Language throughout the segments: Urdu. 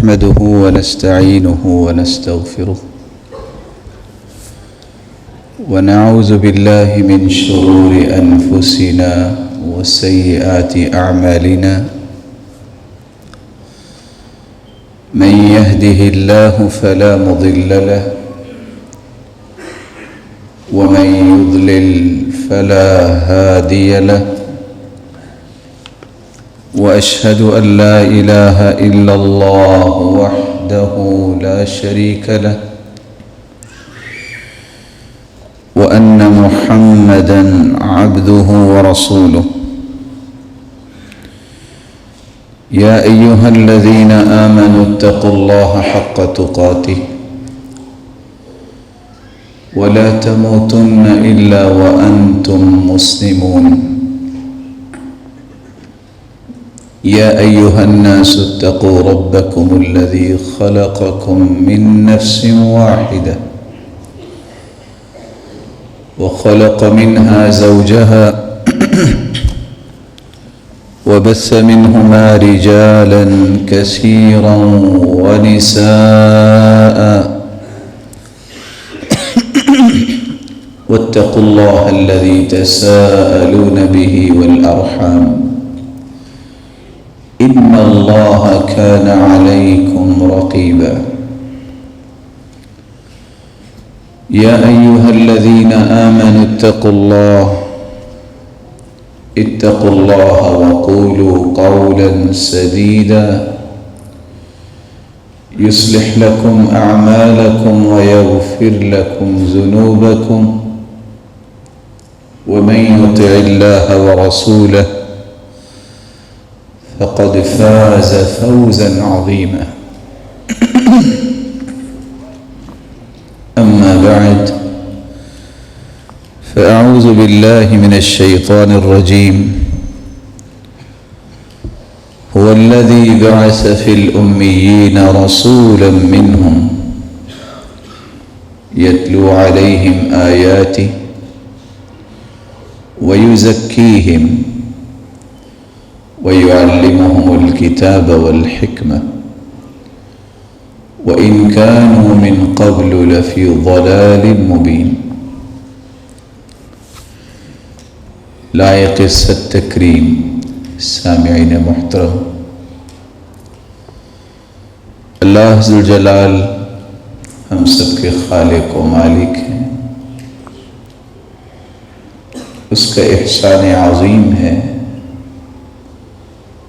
نحمده ونستعينه ونستغفره ونعوذ بالله من شرور أنفسنا وسيئات أعمالنا من يهده الله فلا مضل له ومن يضلل فلا هادي له وأشهد أن لا إله إلا الله وحده لا شريك له وأن محمدًا عبده ورسوله يا أيها الذين آمنوا اتقوا الله حق تقاته ولا تموتن إلا وأنتم مسلمون يا أيها الناس اتقوا ربكم الذي خلقكم من نفس واحدة وخلق منها زوجها وبث منهما رجالا كثيرا ونساء واتقوا الله الذي تساءلون به والأرحام إن الله كان عليكم رقيبا يا أيها الذين آمنوا اتقوا الله وقولوا قولا سديدا يصلح لكم أعمالكم ويغفر لكم ذنوبكم ومن يطع الله ورسوله فقد فاز فوزا عظيما أما بعد فأعوذ بالله من الشيطان الرجيم هو الذي بعث في الأميين رسولا منهم يتلو عليهم آياته ويزكيهم ويعلمهم الكتاب والحكمة وإن كانوا من قبل لفي ضلال مبين لائق التکریم سامعین محترم، اللہ ذوالجلال ہم سب کے خالق و مالک ہیں۔ اس کا احسان عظیم ہے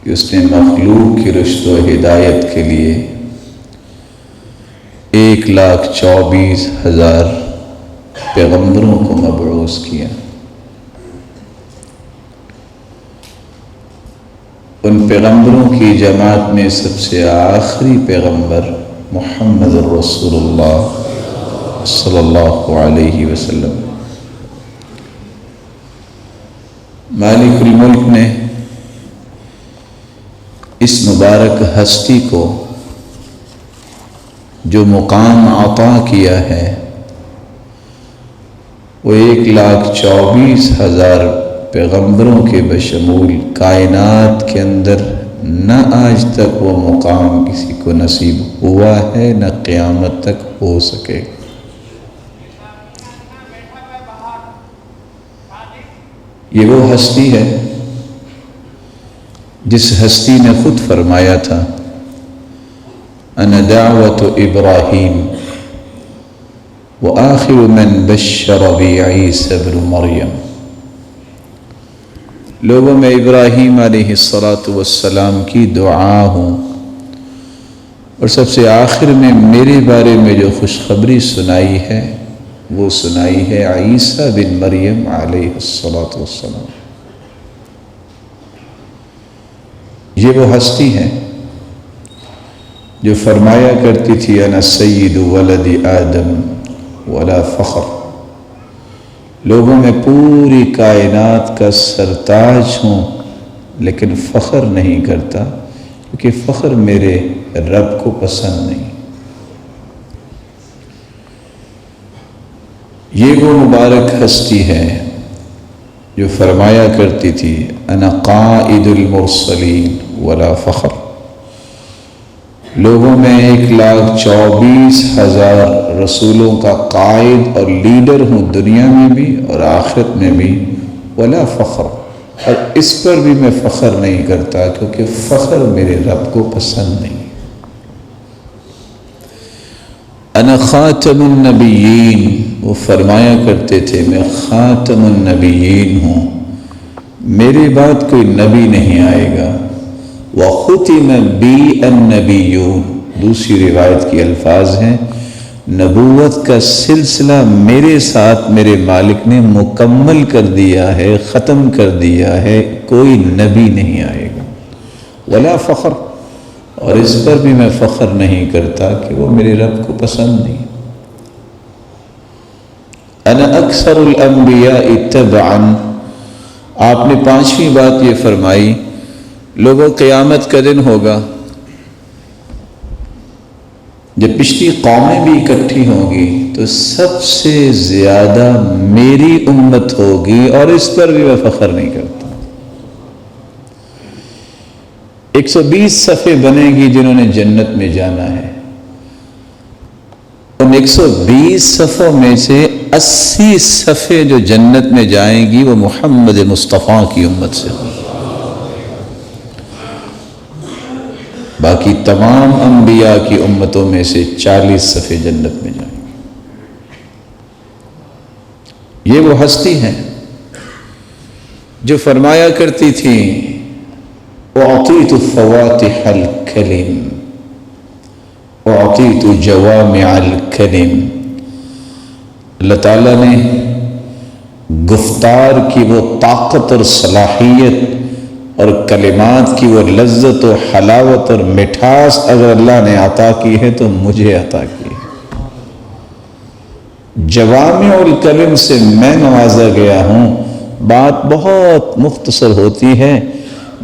کہ اس نے مخلوق کی رشد و ہدایت کے لیے 1,24,000 پیغمبروں کو مبعوث کیا۔ ان پیغمبروں کی جماعت میں سب سے آخری پیغمبر محمد رسول اللہ صلی اللہ علیہ وسلم۔ مالک الملک نے اس مبارک ہستی کو جو مقام عطا کیا ہے وہ 1,24,000 پیغمبروں کے بشمول کائنات کے اندر نہ آج تک وہ مقام کسی کو نصیب ہوا ہے نہ قیامت تک ہو سکے۔ یہ وہ ہستی ہے جس ہستی نے خود فرمایا تھا انا دعوت ابراہیم وآخر من بشر بی عیسی ابن مریم، لوگوں میں ابراہیم علیہ السلام کی دعا ہوں اور سب سے آخر میں میرے بارے میں جو خوشخبری سنائی ہے وہ سنائی ہے عیسی بن مریم علیہ السلام۔ یہ وہ ہستی ہے جو فرمایا کرتی تھی انا سید ولد آدم ولا فخر، لوگوں میں پوری کائنات کا سرتاج ہوں لیکن فخر نہیں کرتا کیونکہ فخر میرے رب کو پسند نہیں۔ یہ وہ مبارک ہستی ہے جو فرمایا کرتی تھی انا قائد المرسلین ولا فخر، لوگوں میں 1,24,000 رسولوں کا قائد اور لیڈر ہوں، دنیا میں بھی اور آخرت میں بھی، ولا فخر، اور اس پر بھی میں فخر نہیں کرتا کیونکہ فخر میرے رب کو پسند نہیں۔ انا خاتم النبیین، وہ فرمایا کرتے تھے میں خاتم النبیین ہوں، میرے بعد کوئی نبی نہیں آئے گا۔ وختم بی النبیون، دوسری روایت کی الفاظ ہیں نبوت کا سلسلہ میرے ساتھ میرے مالک نے مکمل کر دیا ہے، ختم کر دیا ہے، کوئی نبی نہیں آئے گا۔ ولا فخر، اور اس پر بھی میں فخر نہیں کرتا کہ وہ میرے رب کو پسند نہیں۔ انا اکثر الانبیاء تبعا، آپ نے 5ویں بات یہ فرمائی، لوگوں قیامت کا دن ہوگا جب پچھلی قومیں بھی اکٹھی ہوں گی تو سب سے زیادہ میری امت ہوگی، اور اس پر بھی میں فخر نہیں کرتا۔ 120 صفحے بنے گی جنہوں نے جنت میں جانا ہے، ان 120 صفوں میں سے 80 صفحے جو جنت میں جائیں گی وہ محمد مصطفیٰ کی امت سے ہوں، باقی تمام انبیاء کی امتوں میں سے 40 صفحے جنت میں جائیں گے۔ یہ وہ ہستی ہیں جو فرمایا کرتی تھی اعطیت فواتح الکلم اعطیت جوامع الکلم، اللہ تعالیٰ نے گفتار کی وہ طاقت اور صلاحیت اور کلمات کی وہ لذت و حلاوت اور مٹھاس اگر اللہ نے عطا کی ہے تو مجھے عطا کی ہے۔ جوامع الکلم سے میں نوازا گیا ہوں، بات بہت مختصر ہوتی ہے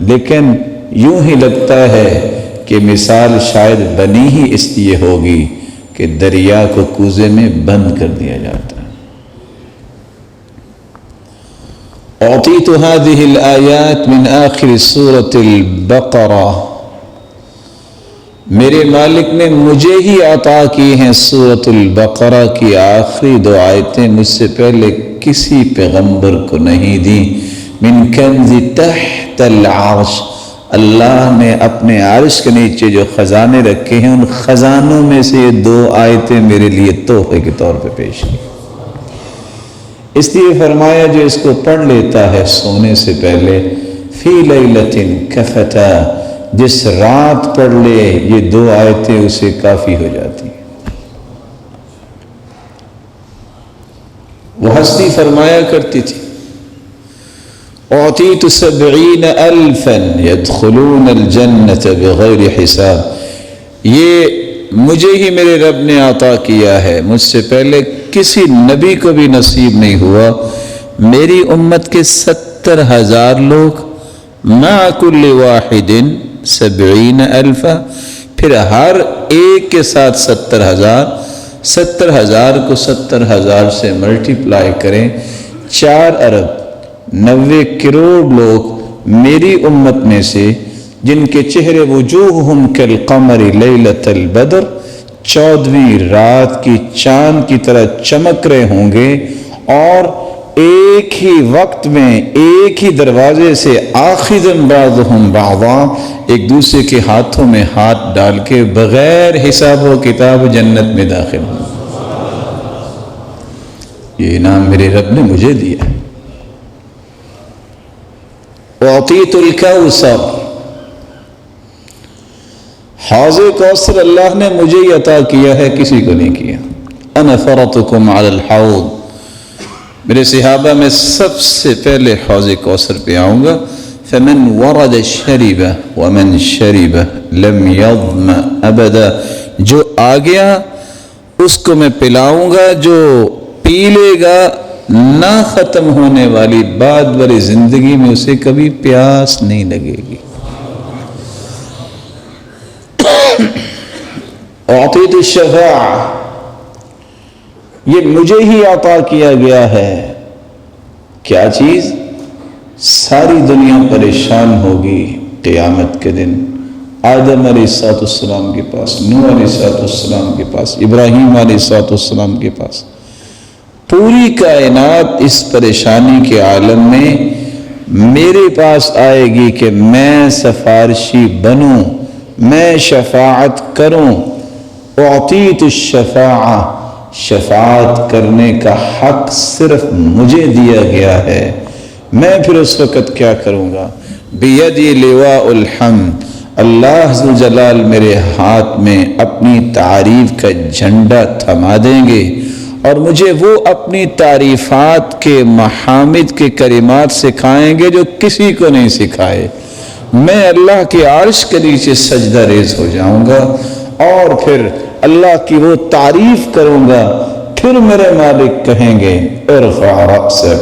لیکن یوں ہی لگتا ہے کہ مثال شاید بنی ہی اس لیے ہوگی کہ دریا کو کوزے میں بند کر دیا جاتا ہے۔ اعطیت هذه الآیات من آخر سورة البقرہ، میرے مالک نے مجھے ہی عطا کی ہیں سورة البقرہ کی آخری 2 آیتیں، مجھ سے پہلے کسی پیغمبر کو نہیں دی۔ من کنز تحت العرش، اللہ نے اپنے عرش کے نیچے جو خزانے رکھے ہیں ان خزانوں میں سے یہ 2 آیتیں میرے لیے تحفے کے طور پہ پیش کی۔ اس لیے فرمایا جو اس کو پڑھ لیتا ہے سونے سے پہلے، فی لیلۃ کفتا، جس رات پڑھ لے یہ 2 آیتیں اسے کافی ہو جاتی ہیں۔ وہ ہستی فرمایا کرتی تھی اعطیت 70,000 يدخلون الجنة بغیر حساب، یہ مجھے ہی میرے رب نے عطا کیا ہے، مجھ سے پہلے کسی نبی کو بھی نصیب نہیں ہوا۔ میری امت کے 70,000 لوگ، مع کل واحد 70,000، پھر ہر ایک کے ساتھ 70,000، 70,000 کو 70,000 سے ملٹیپلائی کریں، 4 ارب 90 کروڑ لوگ میری امت میں سے جن کے چہرے وجوہہم کالقمر لیلۃ البدر، 14ویں رات کی چاند کی طرح چمک رہے ہوں گے، اور ایک ہی وقت میں ایک ہی دروازے سے آخذا بعضهم بعضا، ایک دوسرے کے ہاتھوں میں ہاتھ ڈال کے بغیر حساب و کتاب جنت میں داخل ہوں۔ یہ انعام میرے رب نے مجھے دیا ہے۔ اعطیت الکوثر، حوض کوثر اللہ نے مجھے ہی عطا کیا ہے، کسی کو نہیں کیا۔ انا فرطکم علی الحوض، میرے صحابہ میں سب سے پہلے حوض کوثر پہ آؤں گا۔ فمن ورد شرب ومن شرب لم یظمأ ابدا، جو آ گیا اس کو میں پلاؤں گا، جو پی لے گا نہ ختم ہونے والی بعد بری زندگی میں اسے کبھی پیاس نہیں لگے گی۔ اعطیت الشفاعہ، یہ مجھے ہی عطا کیا گیا ہے۔ کیا چیز؟ ساری دنیا پریشان ہوگی قیامت کے دن، آدم علیہ السلام کے پاس، نوح علیہ السلام کے پاس، ابراہیم علیہ السلام کے پاس. پوری کائنات اس پریشانی کے عالم میں میرے پاس آئے گی کہ میں سفارشی بنوں، میں شفاعت کروں. اعطیت الشفاعہ، شفاعت کرنے کا حق صرف مجھے دیا گیا ہے. میں پھر اس وقت کیا کروں گا؟ بیدی لواء الحمد، اللہ ذو جلال میرے ہاتھ میں اپنی تعریف کا جھنڈا تھما دیں گے اور مجھے وہ اپنی تعریفات کے محامد کے کلمات سکھائیں گے جو کسی کو نہیں سکھائے. میں اللہ کے عرش کے نیچے سجدہ ریز ہو جاؤں گا اور پھر اللہ کی وہ تعریف کروں گا. پھر میرے مالک کہیں گے ارفع رأسک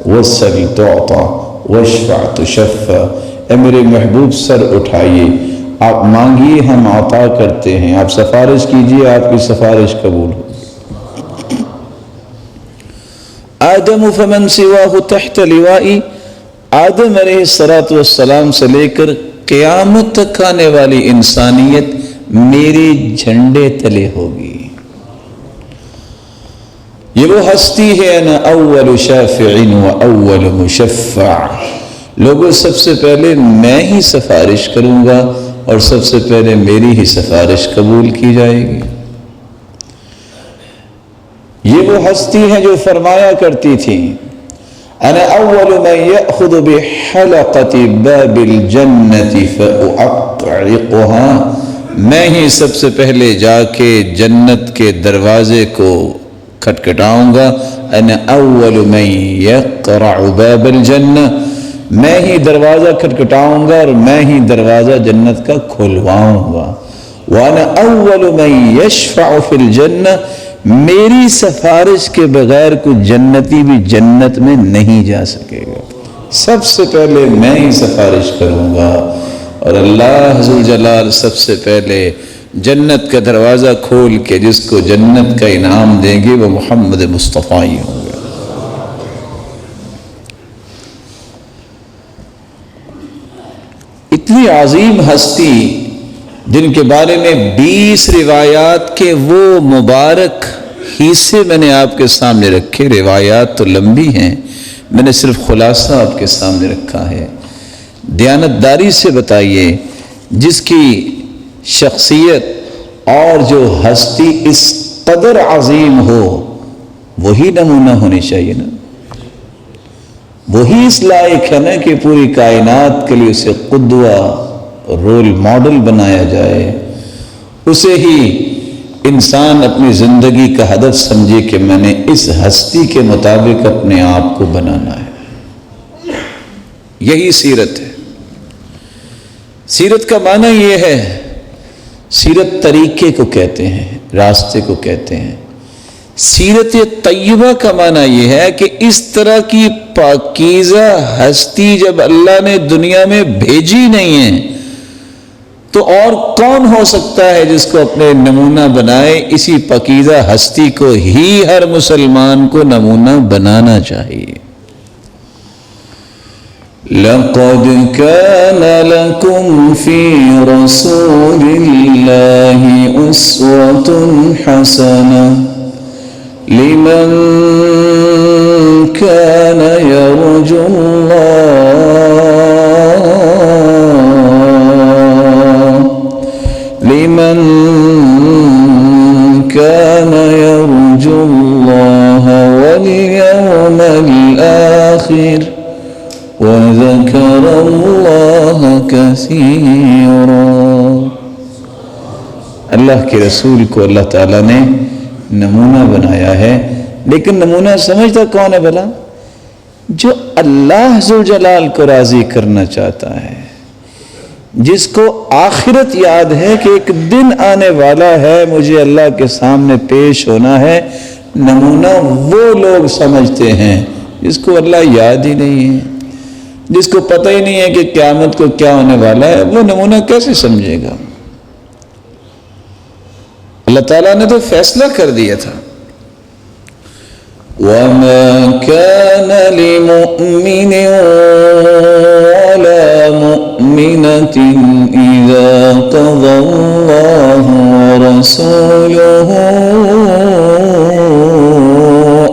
واسأل تعطى واشفع تشفع. اے میرے محبوب سر اٹھائیے، آپ مانگیے ہم عطا کرتے ہیں، آپ سفارش کیجیے آپ کی سفارش قبول ہو. آدم فمن سواہ تحت لوائی، آدم علیہ السلام سے لے کر قیامت تک آنے والی انسانیت میرے جھنڈے تلے ہوگی. یہ وہ ہستی ہے انا اول شافع و اول مشفع. لوگوں سب سے پہلے میں ہی سفارش کروں گا اور سب سے پہلے میری ہی سفارش قبول کی جائے گی. یہ وہ ہستی ہے جو فرمایا کرتی تھی انا اول من یأخذ بحلقۃ باب الجنۃ فاعترقها. میں ہی سب سے پہلے جا کے جنت کے دروازے کو کھٹکھٹاؤں گا. انا اول من یقرع باب الجنہ، میں ہی دروازہ کھٹکھٹاؤں گا اور میں ہی دروازہ جنت کا کھلواؤں گا. وانا اول من یشفع فی الجنہ، میری سفارش کے بغیر کوئی جنتی بھی جنت میں نہیں جا سکے گا. سب سے پہلے میں ہی سفارش کروں گا اور اللہ ذو جلال سب سے پہلے جنت کا دروازہ کھول کے جس کو جنت کا انعام دیں گے وہ محمد مصطفیٰ ہی ہوں گے. اتنی عظیم ہستی جن کے بارے میں 20 روایات کے وہ مبارک حصے میں نے آپ کے سامنے رکھے. روایات تو لمبی ہیں، میں نے صرف خلاصہ آپ کے سامنے رکھا ہے. دیانتداری سے بتائیے، جس کی شخصیت اور جو ہستی اس قدر عظیم ہو وہی نمونہ ہونی چاہیے نا. وہی اس لائق ہے نا کہ پوری کائنات کے لیے اسے قدوہ رول ماڈل بنایا جائے. اسے ہی انسان اپنی زندگی کا ہدف سمجھے کہ میں نے اس ہستی کے مطابق اپنے آپ کو بنانا ہے. یہی سیرت ہے. سیرت کا معنی یہ ہے، سیرت طریقے کو کہتے ہیں، راستے کو کہتے ہیں. سیرت طیبہ کا معنی یہ ہے کہ اس طرح کی پاکیزہ ہستی جب اللہ نے دنیا میں بھیجی نہیں ہے تو اور کون ہو سکتا ہے جس کو اپنے نمونہ بنائے. اسی پاکیزہ ہستی کو ہی ہر مسلمان کو نمونہ بنانا چاہیے. لَقَدْ كَانَ لَكُمْ فِي رَسُولِ اللَّهِ أُسْوَةٌ حَسَنَةٌ لمن كان يرجو الله واليوم الآخر وذكر الله كثيرا. اللہ کے رسول کو اللہ تعالیٰ نے نمونہ بنایا ہے، لیکن نمونہ سمجھتا کون ہے بھلا؟ جو اللہ ذو جلال کو راضی کرنا چاہتا ہے، جس کو آخرت یاد ہے کہ ایک دن آنے والا ہے، مجھے اللہ کے سامنے پیش ہونا ہے. نمونہ وہ لوگ سمجھتے ہیں جس کو اللہ یاد ہی نہیں ہے، جس کو پتہ ہی نہیں ہے کہ قیامت کو کیا ہونے والا ہے، وہ نمونہ کیسے سمجھے گا؟ اللہ تعالیٰ نے تو فیصلہ کر دیا تھا. وَمَا كَانَ لِمُؤْمِنٍ وَلَا مُؤْمِنَةٍ مؤمنة إذا قضى الله ورسوله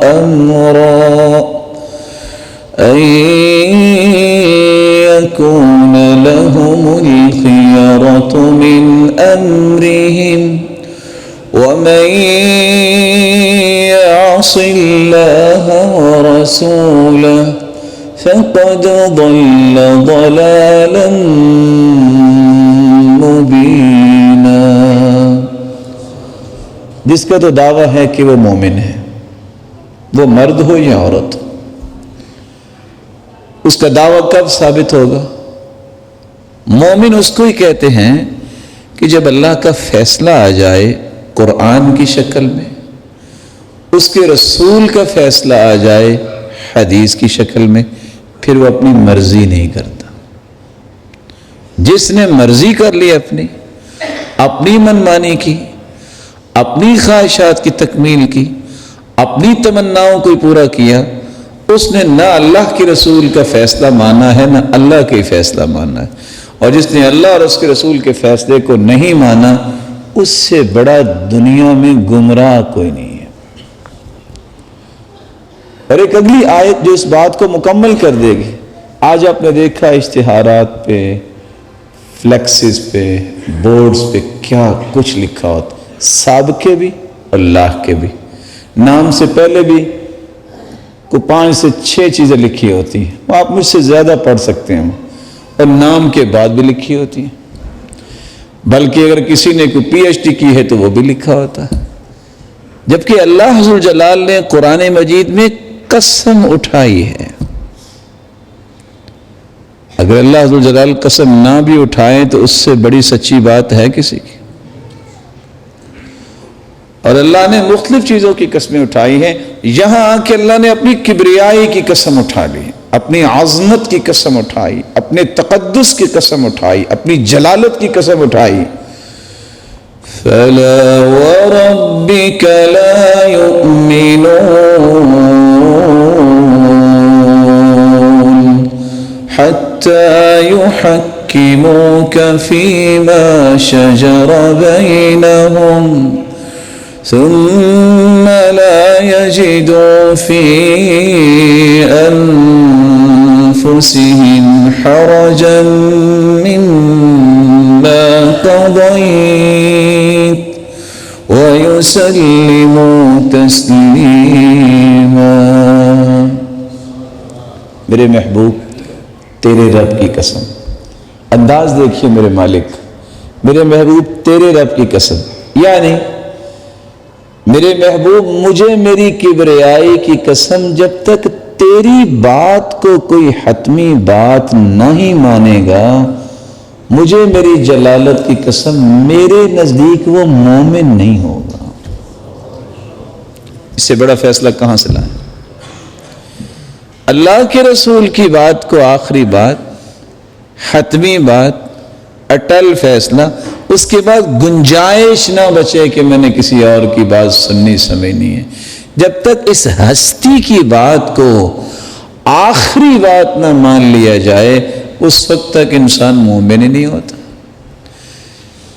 أمرا أن يكون لهم الخيرة من أمرهم ومن يعص الله ورسوله فقد ضل ضلالا مبینا. جس کا تو دعویٰ ہے کہ وہ مومن ہے، وہ مرد ہو یا عورت، اس کا دعویٰ کب ثابت ہوگا؟ مومن اس کو ہی کہتے ہیں کہ جب اللہ کا فیصلہ آ جائے قرآن کی شکل میں، اس کے رسول کا فیصلہ آ جائے حدیث کی شکل میں، پھر وہ اپنی مرضی نہیں کرتا. جس نے مرضی کر لی اپنی منمانی کی، اپنی خواہشات کی تکمیل کی، اپنی تمناؤں کو پورا کیا، اس نے نہ اللہ کے رسول کا فیصلہ مانا ہے نہ اللہ کے فیصلہ مانا ہے. اور جس نے اللہ اور اس کے رسول کے فیصلے کو نہیں مانا، اس سے بڑا دنیا میں گمراہ کوئی نہیں ہے. اور ایک اگلی آیت جو اس بات کو مکمل کر دے گی. آج آپ نے دیکھا اشتہارات پہ، فلیکسز پہ، بورڈز پہ کیا کچھ لکھا ہوتا، سابقے بھی اور لاح کے بھی. نام سے پہلے بھی کو 5 سے 6 چیزیں لکھی ہوتی ہیں، وہ آپ مجھ سے زیادہ پڑھ سکتے ہیں، اور نام کے بعد بھی لکھی ہوتی ہیں. بلکہ اگر کسی نے کوئی PhD کی ہے تو وہ بھی لکھا ہوتا ہے. جبکہ اللہ ذو جلال نے قرآن مجید میں قسم اٹھائی ہے. اگر اللہ ذو جلال قسم نہ بھی اٹھائیں تو اس سے بڑی سچی بات ہے کسی کی. اور اللہ نے مختلف چیزوں کی قسمیں اٹھائی ہیں. یہاں آ کے اللہ نے اپنی کبریائی کی قسم اٹھا لی، اپنی عظمت کی قسم اٹھائی، اپنے تقدس کی قسم اٹھائی، اپنی جلالت کی قسم اٹھائی. فَلَا وَرَبِّكَ لَا يُؤْمِنُونَ حَتَّى يُحَكِّمُوكَ فِيمَا شَجَرَ بَيْنَهُمْ ثُمَّ لَا يَجِدُوا فِي أَنفُسِهِمْ حَرَجًا مِّمَّا قَضَيْتَ وَيُسَلِّمُوا تَسْلِيمًا. میرے محبوب تیرے رب کی قسم، انداز دیکھیے میرے مالک، میرے محبوب تیرے رب کی قسم، یعنی میرے محبوب مجھے میری کبریائی کی قسم، جب تک تیری بات کو کوئی حتمی بات نہیں مانے گا، مجھے میری جلالت کی قسم، میرے نزدیک وہ مومن نہیں ہوگا. اس سے بڑا فیصلہ کہاں سے لائیں؟ اللہ کے رسول کی بات کو آخری بات، حتمی بات، اٹل فیصلہ، اس کے بعد گنجائش نہ بچے کہ میں نے کسی اور کی بات سننی سمجھنی ہے. جب تک اس ہستی کی بات کو آخری بات نہ مان لیا جائے، اس وقت تک انسان مومن ہی نہیں ہوتا.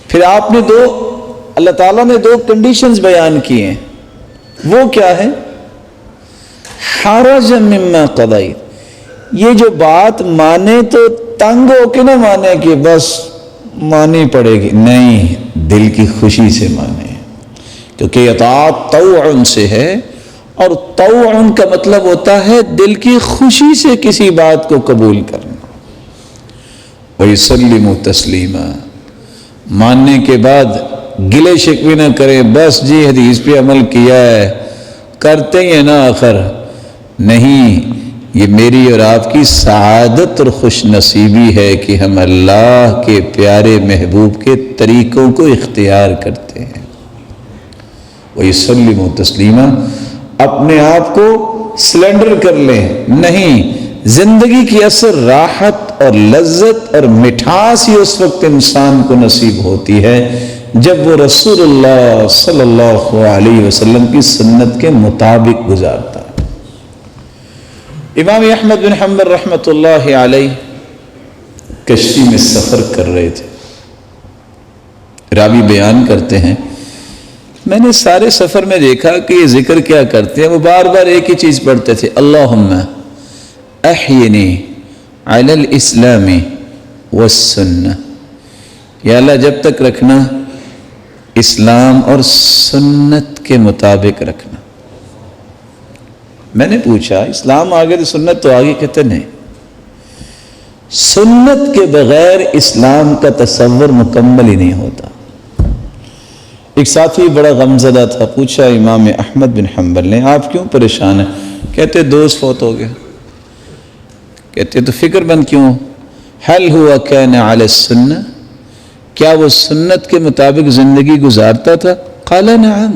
پھر آپ نے اللہ تعالیٰ نے 2 کنڈیشنز بیان کی ہیں. وہ کیا ہے؟ حرج مما قضیت، یہ جو بات مانے تو تنگ ہو کے نہ مانے کہ بس مانی پڑے گی، نہیں، دل کی خوشی سے مانے، کیونکہ اطاعت طوعا سے ہے، اور طوعا کا مطلب ہوتا ہے دل کی خوشی سے کسی بات کو قبول کرنا. وَيُسَلِّمُ تَسْلِيمًا، ماننے کے بعد گلے شکوے نہ کریں، بس جی حدیث پہ عمل کیا ہے، کرتے ہیں نا آخر. نہیں، یہ میری اور آپ کی سعادت اور خوش نصیبی ہے کہ ہم اللہ کے پیارے محبوب کے طریقوں کو اختیار کرتے ہیں. وَيُسَلِّمُ تَسْلِيمًا، اپنے آپ کو سلنڈر کر لیں. نہیں، زندگی کی اثر راحت اور لذت اور مٹھاس ہی اس وقت انسان کو نصیب ہوتی ہے جب وہ رسول اللہ صلی اللہ علیہ وسلم کی سنت کے مطابق گزارتا ہے. امام احمد بن حنبل رحمۃ اللہ علیہ کشتی میں سفر کر رہے تھے. راوی بیان کرتے ہیں میں نے سارے سفر میں دیکھا کہ یہ ذکر کیا کرتے ہیں، وہ بار بار ایک ہی چیز پڑھتے تھے، اللہم احینی علی الاسلام والسنہ. یا اللہ جب تک رکھنا اسلام اور سنت کے مطابق رکھنا. میں نے پوچھا اسلام آگے تو سنت تو آگے، کہتے نہیں، سنت کے بغیر اسلام کا تصور مکمل ہی نہیں ہوتا. ایک ساتھی بڑا غمزدہ تھا، پوچھا امام احمد بن حنبل نے آپ کیوں پریشان ہیں؟ کہتے دوست فوت ہو گیا. کہتے تو فکر مند کیوں؟ حل ہوا کان علی السنہ، کیا وہ سنت کے مطابق زندگی گزارتا تھا؟ قال نعم،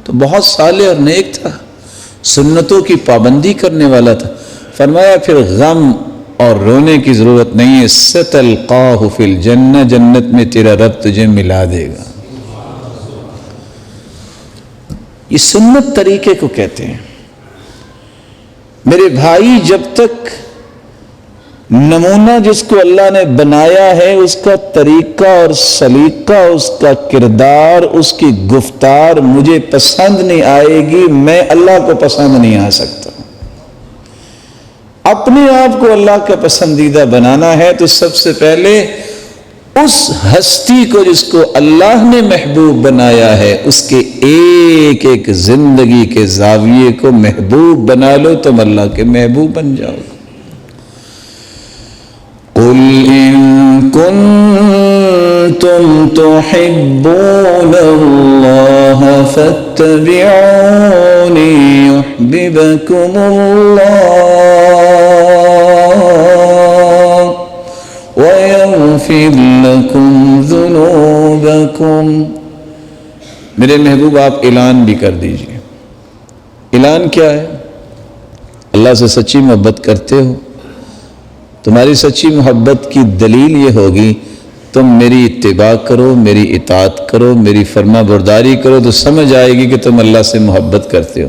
تو بہت صالح اور نیک تھا، سنتوں کی پابندی کرنے والا تھا. فرمایا پھر غم اور رونے کی ضرورت نہیں ہے، ستلقاہ فی الجنہ، جنت میں تیرا رب تجھے ملا دے گا. یہ سنت طریقے کو کہتے ہیں. میرے بھائی جب تک نمونہ جس کو اللہ نے بنایا ہے اس کا طریقہ اور سلیقہ، اس کا کردار، اس کی گفتار مجھے پسند نہیں آئے گی، میں اللہ کو پسند نہیں آ سکتا. اپنے آپ کو اللہ کا پسندیدہ بنانا ہے تو سب سے پہلے اس ہستی کو جس کو اللہ نے محبوب بنایا ہے اس کے ایک ایک زندگی کے زاویے کو محبوب بنا لو، تم اللہ کے محبوب بن جاؤ گے. قُلْ إِن كُنتُمْ تُحِبُّونَ اللَّهَ فَاتَّبِعُونِي يُحْبِبْكُمُ اللَّهُ وَيَغْفِرْ لَكُمْ ذُنُوبَكُمْ. میرے محبوب آپ اعلان بھی کر دیجئے. اعلان کیا ہے؟ اللہ سے سچی محبت کرتے ہو؟ تمہاری سچی محبت کی دلیل یہ ہوگی تم میری اتباع کرو، میری اطاعت کرو، میری فرما برداری کرو تو سمجھ آئے گی کہ تم اللہ سے محبت کرتے ہو.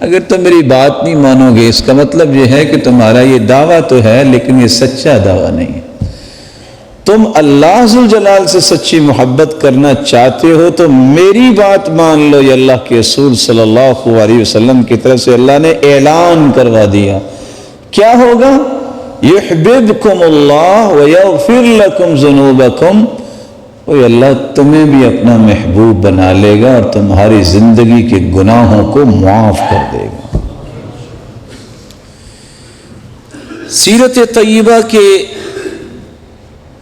اگر تم میری بات نہیں مانو گے اس کا مطلب یہ ہے کہ تمہارا یہ دعویٰ تو ہے لیکن یہ سچا دعویٰ نہیں ہے. تم اللہ ذوالجلال سے سچی محبت کرنا چاہتے ہو تو میری بات مان لو. یہ اللہ کے رسول صلی اللہ علیہ وسلم کی طرف سے اللہ نے اعلان کروا دیا. کیا ہوگا؟ یحببکم اللہ ویغفر لکم ذنوبکم. وہ اللہ تمہیں بھی اپنا محبوب بنا لے گا اور تمہاری زندگی کے گناہوں کو معاف کر دے گا. سیرت طیبہ کے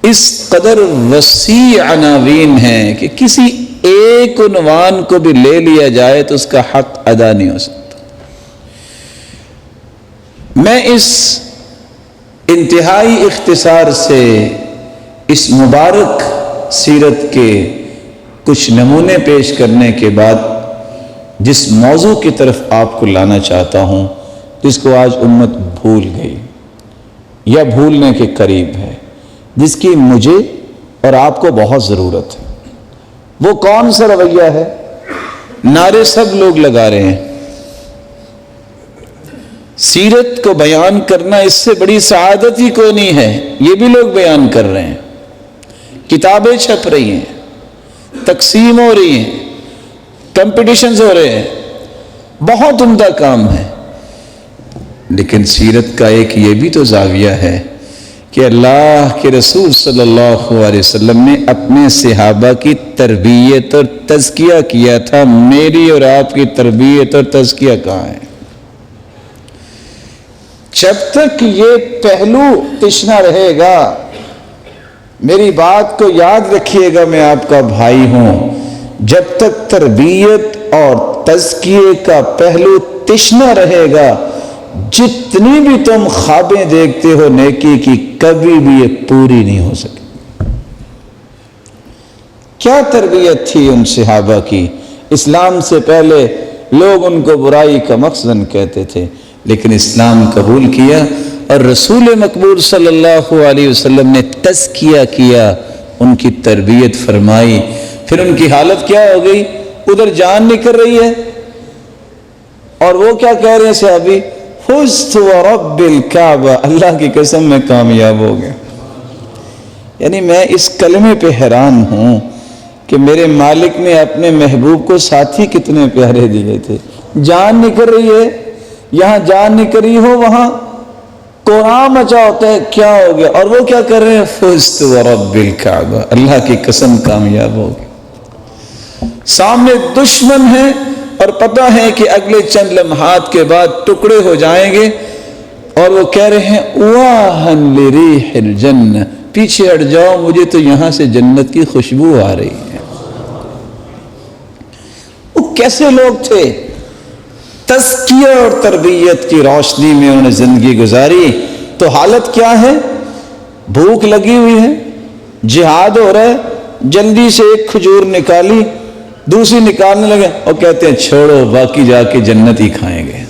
اس قدر وسیع عناوین ہیں کہ کسی ایک عنوان کو بھی لے لیا جائے تو اس کا حق ادا نہیں ہو سکتا. میں اس انتہائی اختصار سے اس مبارک سیرت کے کچھ نمونے پیش کرنے کے بعد جس موضوع کی طرف آپ کو لانا چاہتا ہوں، جس کو آج امت بھول گئی یا بھولنے کے قریب ہے، جس کی مجھے اور آپ کو بہت ضرورت ہے، وہ کون سا رویہ ہے؟ نعرے سب لوگ لگا رہے ہیں، سیرت کو بیان کرنا اس سے بڑی سعادت ہی کوئی نہیں ہے، یہ بھی لوگ بیان کر رہے ہیں، کتابیں چھپ رہی ہیں، تقسیم ہو رہی ہیں، کمپٹیشنز ہو رہے ہیں، بہت عمدہ کام ہے. لیکن سیرت کا ایک یہ بھی تو زاویہ ہے کہ اللہ کے رسول صلی اللہ علیہ وسلم نے اپنے صحابہ کی تربیت اور تزکیہ کیا تھا. میری اور آپ کی تربیت اور تزکیہ کہاں ہے؟ جب تک یہ پہلو تشنا رہے گا، میری بات کو یاد رکھیے گا، میں آپ کا بھائی ہوں، جب تک تربیت اور تزکیے کا پہلو تشنا رہے گا، جتنی بھی تم خوابیں دیکھتے ہو نیکی کی، کبھی بھی یہ پوری نہیں ہو سکتی. کیا تربیت تھی ان صحابہ کی؟ اسلام سے پہلے لوگ ان کو برائی کا مخزن کہتے تھے، لیکن اسلام قبول کیا اور رسول مقبول صلی اللہ علیہ وسلم نے تزکیہ کیا، ان کی تربیت فرمائی. پھر ان کی حالت کیا ہو گئی؟ ادھر جان نکل رہی ہے اور وہ کیا کہہ رہے ہیں صحابی؟ فزت ورب الکعبہ، اللہ کی قسم میں کامیاب ہو گیا. یعنی میں اس کلمے پہ حیران ہوں کہ میرے مالک نے اپنے محبوب کو ساتھی کتنے پیارے دیے تھے. جان نکل رہی ہے، یہاں جان نکل رہی ہو، وہاں قرآن مچا ہوتا ہے. کیا ہو گیا؟ اور وہ کیا کر رہے ہیں؟ فزت ورب الکعبہ، اللہ کی قسم کامیاب ہو گئے. سامنے دشمن ہے اور پتہ ہے کہ اگلے چند لمحات کے بعد ٹکڑے ہو جائیں گے، اور وہ کہہ رہے ہیں واہن لریح الجنہ، پیچھے ہٹ جاؤ، مجھے تو یہاں سے جنت کی خوشبو آ رہی ہے. وہ کیسے لوگ تھے؟ تزکیہ اور تربیت کی روشنی میں انہوں نے زندگی گزاری. تو حالت کیا ہے؟ بھوک لگی ہوئی ہے، جہاد ہو رہا ہے، جلدی سے ایک کھجور نکالی، دوسری نکالنے لگے اور کہتے ہیں چھوڑو، باقی جا کے جنت ہی کھائیں گے.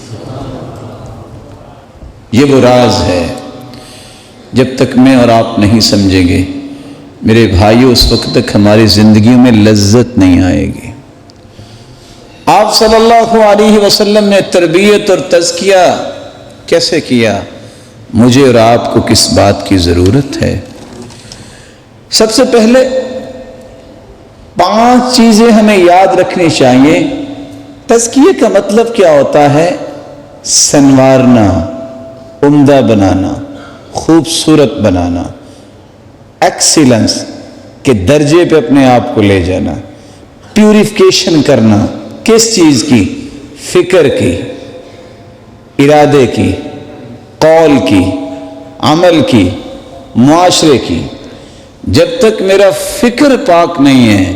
یہ وہ راز ہے. جب تک میں اور آپ نہیں سمجھیں گے میرے بھائیو، اس وقت تک ہماری زندگیوں میں لذت نہیں آئے گی. آپ صلی اللہ علیہ وسلم نے تربیت اور تزکیہ کیسے کیا؟ مجھے اور آپ کو کس بات کی ضرورت ہے؟ سب سے پہلے 5 چیزیں ہمیں یاد رکھنی چاہیے. تزکیے کا مطلب کیا ہوتا ہے؟ سنوارنا، عمدہ بنانا، خوبصورت بنانا، ایکسیلنس کے درجے پہ اپنے آپ کو لے جانا، پیوریفیکیشن کرنا. کس چیز کی؟ فکر کی، ارادے کی، قول کی، عمل کی، معاشرے کی. جب تک میرا فکر پاک نہیں ہے،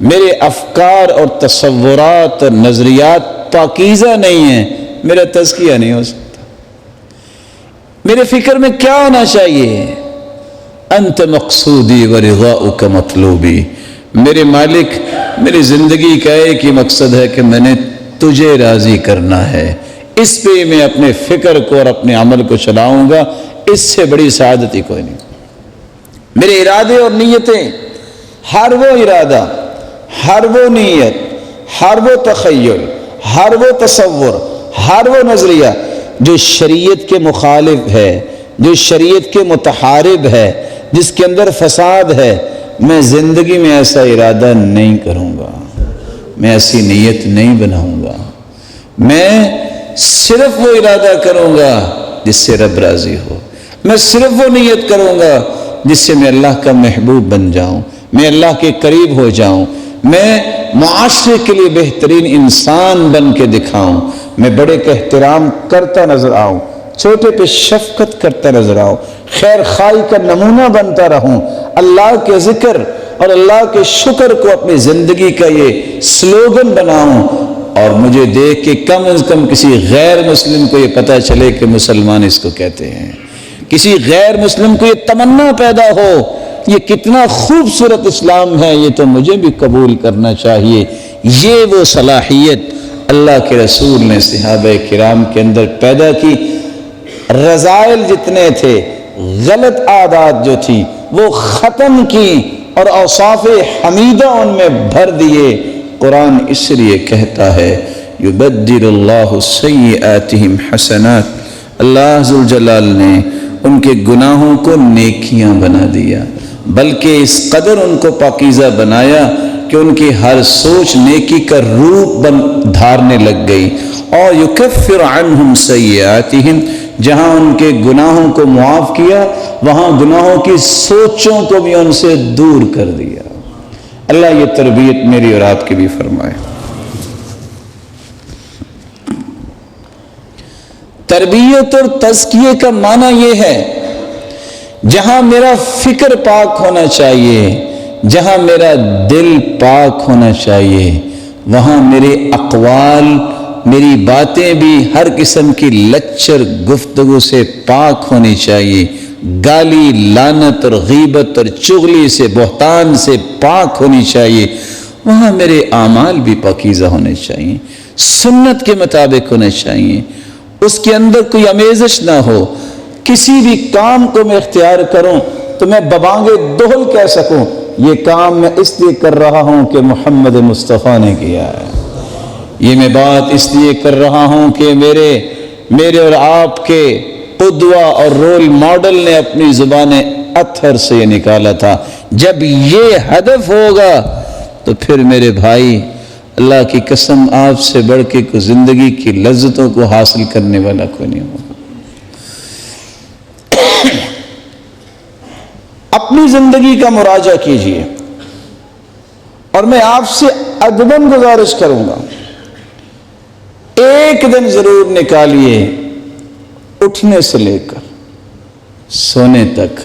میرے افکار اور تصورات اور نظریات پاکیزہ نہیں ہیں، میرا تزکیہ نہیں ہو سکتا. میرے فکر میں کیا ہونا چاہیے؟ انت مقصودی ورضاؤک مطلوبی. میرے مالک، میری زندگی کا ایک ہی مقصد ہے کہ میں نے تجھے راضی کرنا ہے. اس پہ میں اپنے فکر کو اور اپنے عمل کو چلاؤں گا. اس سے بڑی سعادت ہی کوئی نہیں. میرے ارادے اور نیتیں، ہر وہ ارادہ، ہر وہ نیت، ہر وہ تخیل، ہر وہ تصور، ہر وہ نظریہ جو شریعت کے مخالف ہے، جو شریعت کے متحارب ہے، جس کے اندر فساد ہے، میں زندگی میں ایسا ارادہ نہیں کروں گا، میں ایسی نیت نہیں بناؤں گا. میں صرف وہ ارادہ کروں گا جس سے رب راضی ہو. میں صرف وہ نیت کروں گا جس سے میں اللہ کا محبوب بن جاؤں، میں اللہ کے قریب ہو جاؤں، میں معاشرے کے لیے بہترین انسان بن کے دکھاؤں، میں بڑے کا احترام کرتا نظر آؤں، چھوٹے پہ شفقت کرتا نظر آؤں، خیر خواہی کا نمونہ بنتا رہوں، اللہ کے ذکر اور اللہ کے شکر کو اپنی زندگی کا یہ سلوگن بناؤں. اور مجھے دیکھ کے کم از کم کسی غیر مسلم کو یہ پتہ چلے کہ مسلمان اس کو کہتے ہیں. کسی غیر مسلم کو یہ تمنا پیدا ہو یہ کتنا خوبصورت اسلام ہے، یہ تو مجھے بھی قبول کرنا چاہیے. یہ وہ صلاحیت اللہ کے رسول نے صحابہ کرام کے اندر پیدا کی. رذائل جتنے تھے، غلط عادات جو تھی وہ ختم کی اور اوصاف حمیدہ ان میں بھر دیے. قرآن اس لیے کہتا ہے یبدل اللہ سیئاتہم حسنات. اللہ ذوالجلال نے ان کے گناہوں کو نیکیاں بنا دیا، بلکہ اس قدر ان کو پاکیزہ بنایا کہ ان کی ہر سوچ نیکی کا روپ دھارنے لگ گئی. اور یکفر عنہم سیئاتہم، جہاں ان کے گناہوں کو معاف کیا وہاں گناہوں کی سوچوں کو بھی ان سے دور کر دیا. اللہ یہ تربیت میری اور آپ کی بھی فرمائے. تربیت اور تزکیے کا معنی یہ ہے جہاں میرا فکر پاک ہونا چاہیے، جہاں میرا دل پاک ہونا چاہیے، وہاں میرے اقوال، میری باتیں بھی ہر قسم کی لچر گفتگو سے پاک ہونی چاہیے. گالی، لعنت اور غیبت اور چغلی سے، بہتان سے پاک ہونی چاہیے. وہاں میرے اعمال بھی پاکیزہ ہونے چاہیے، سنت کے مطابق ہونے چاہیے. اس کے اندر کوئی آمیزش نہ ہو. کسی بھی کام کو میں اختیار کروں تو میں ببانگے دہل کہہ سکوں یہ کام میں اس لیے کر رہا ہوں کہ محمد مصطفیٰ نے کیا ہے. یہ میں بات اس لیے کر رہا ہوں کہ میرے اور آپ کے قدوہ اور رول ماڈل نے اپنی زبان اطہر سے یہ نکالا تھا. جب یہ ہدف ہوگا تو پھر میرے بھائی اللہ کی قسم آپ سے بڑھ کے کوئی زندگی کی لذتوں کو حاصل کرنے والا کوئی نہیں ہوگا. اپنی زندگی کا مراجعہ کیجئے اور میں آپ سے ادباً گزارش کروں گا، ایک دن ضرور نکالیے اٹھنے سے لے کر سونے تک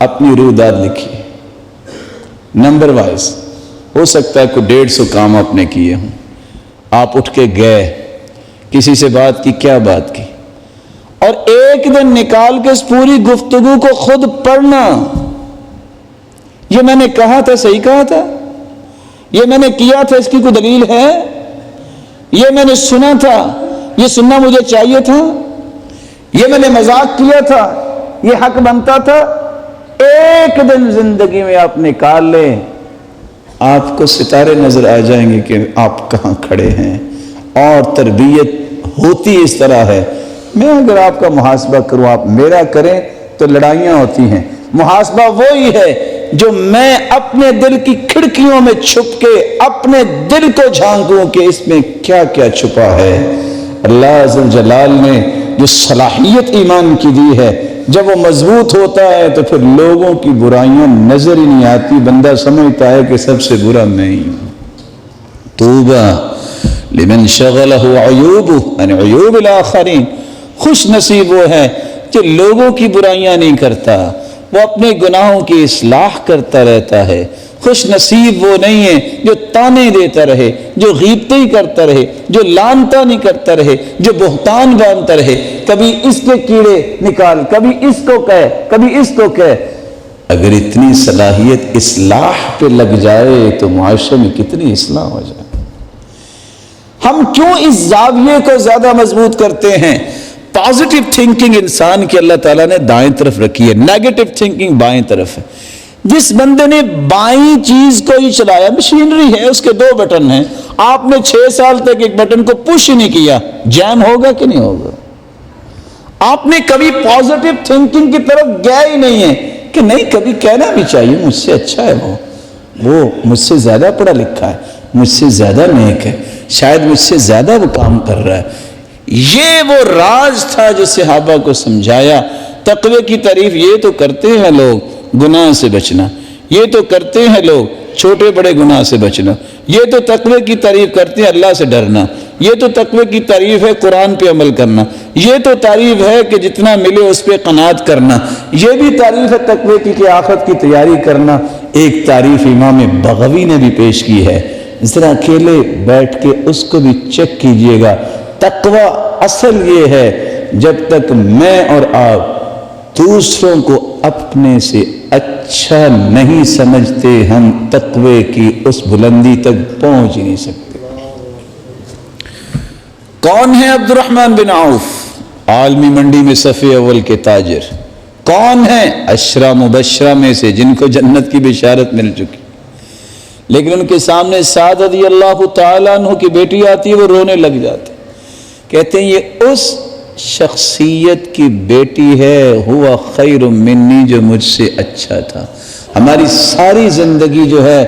اپنی رویداد لکھیے نمبر وائز. ہو سکتا ہے کوئی 150 کام آپ نے کیے ہوں، آپ اٹھ کے گئے، کسی سے بات کی، کیا بات کی، اور ایک دن نکال کے اس پوری گفتگو کو خود پڑھنا. یہ میں نے کہا تھا، صحیح کہا تھا؟ یہ میں نے کیا تھا، اس کی کوئی دلیل ہے؟ یہ میں نے سنا تھا، یہ سننا مجھے چاہیے تھا؟ یہ میں نے مذاق کیا تھا، یہ حق بنتا تھا؟ ایک دن زندگی میں آپ نکال لیں، آپ کو ستارے نظر آ جائیں گے کہ آپ کہاں کھڑے ہیں. اور تربیت ہوتی اس طرح ہے. میں اگر آپ کا محاسبہ کروں، آپ میرا کریں تو لڑائیاں ہوتی ہیں. محاسبہ وہی ہے جو میں اپنے دل کی کھڑکیوں میں چھپ کے اپنے دل کو جھانکوں کہ اس میں کیا کیا چھپا ہے. اللہ عز و جلال نے جو صلاحیت ایمان کی دی ہے، جب وہ مضبوط ہوتا ہے تو پھر لوگوں کی برائیاں نظر ہی نہیں آتی. بندہ سمجھتا ہے کہ سب سے برا میں ہی ہوں. توبہ لمن شغلہ عیوبہ عن عیوب الآخرین. خوش نصیب وہ ہے جو لوگوں کی برائیاں نہیں کرتا، وہ اپنے گناہوں کی اصلاح کرتا رہتا ہے. خوش نصیب وہ نہیں ہے جو تانے دیتا رہے، جو غیبتیں کرتا رہے، جو لانتا نہیں کرتا رہے، جو بہتان باندھتا رہے، کبھی اس کے کیڑے نکال، کبھی اس کو کہے، کبھی اس کو کہے. اگر اتنی صلاحیت اصلاح پہ لگ جائے تو معاشرے میں کتنی اصلاح ہو جائے. ہم کیوں اس زاویے کو زیادہ مضبوط کرتے ہیں؟ پازیٹیو تھنکنگ انسان کی اللہ تعالیٰ نے دائیں طرف رکھی ہے، نیگیٹو تھنکنگ بائیں طرف ہے. جس بندے نے بائیں چیز کو ہی چلایا، مشینری ہے، اس کے 2 بٹن ہیں، آپ نے 6 سال تک ایک بٹن کو پش ہی نہیں کیا، جیم ہوگا کہ نہیں ہوگا؟ آپ نے کبھی پازیٹیو تھنکنگ کی طرف گئے ہی نہیں ہے کہ نہیں، کبھی کہنا بھی چاہیے مجھ سے اچھا ہے، وہ مجھ سے زیادہ پڑھا لکھا ہے، مجھ سے زیادہ نیک ہے، شاید مجھ سے زیادہ وہ کام کر رہا ہے. یہ وہ راز تھا جو صحابہ کو سمجھایا. تقوی کی تعریف یہ تو کرتے ہیں لوگ گناہ سے بچنا، یہ تو کرتے ہیں لوگ چھوٹے بڑے گناہ سے بچنا، یہ تو تقوی کی تعریف کرتے ہیں اللہ سے ڈرنا، یہ تو تقوی کی تعریف ہے قرآن پہ عمل کرنا، یہ تو تعریف ہے کہ جتنا ملے اس پہ قناعت کرنا، یہ بھی تعریف ہے تقوی کی کہ آخرت کی تیاری کرنا. ایک تعریف امام بغوی نے بھی پیش کی ہے، ذرا اکیلے بیٹھ کے اس کو بھی چیک کیجئے گا. تقوی اصل یہ ہے جب تک میں اور آپ دوسروں کو اپنے سے اچھا نہیں سمجھتے، ہم تقوی کی اس بلندی تک پہنچ ہی نہیں سکتے. کون ہے عبد الرحمن بن عوف؟ عالمی منڈی میں صف اول کے تاجر. کون ہے؟ 10 مبشرہ میں سے جن کو جنت کی بشارت مل چکی. لیکن ان کے سامنے سعد رضی اللہ تعالیٰ عنہ کی بیٹی آتی ہے، وہ رونے لگ جاتے، کہتے ہیں یہ اس شخصیت کی بیٹی ہے، ہوا خیر منی، جو مجھ سے اچھا تھا. ہماری ساری زندگی جو ہے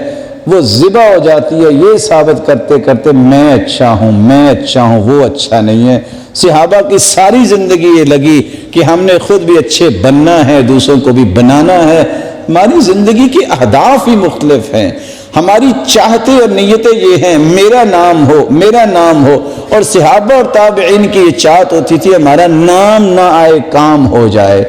وہ ذبح ہو جاتی ہے یہ ثابت کرتے کرتے میں اچھا ہوں، میں اچھا ہوں، وہ اچھا نہیں ہے. صحابہ کی ساری زندگی یہ لگی کہ ہم نے خود بھی اچھے بننا ہے، دوسروں کو بھی بنانا ہے. ہماری زندگی کے اہداف ہی مختلف ہیں. ہماری چاہتے اور نیتیں یہ ہیں میرا نام ہو، میرا نام ہو. اور صحابہ اور تابعین کی یہ چاہت ہوتی تھی ہمارا نام نہ آئے، کام ہو جائے.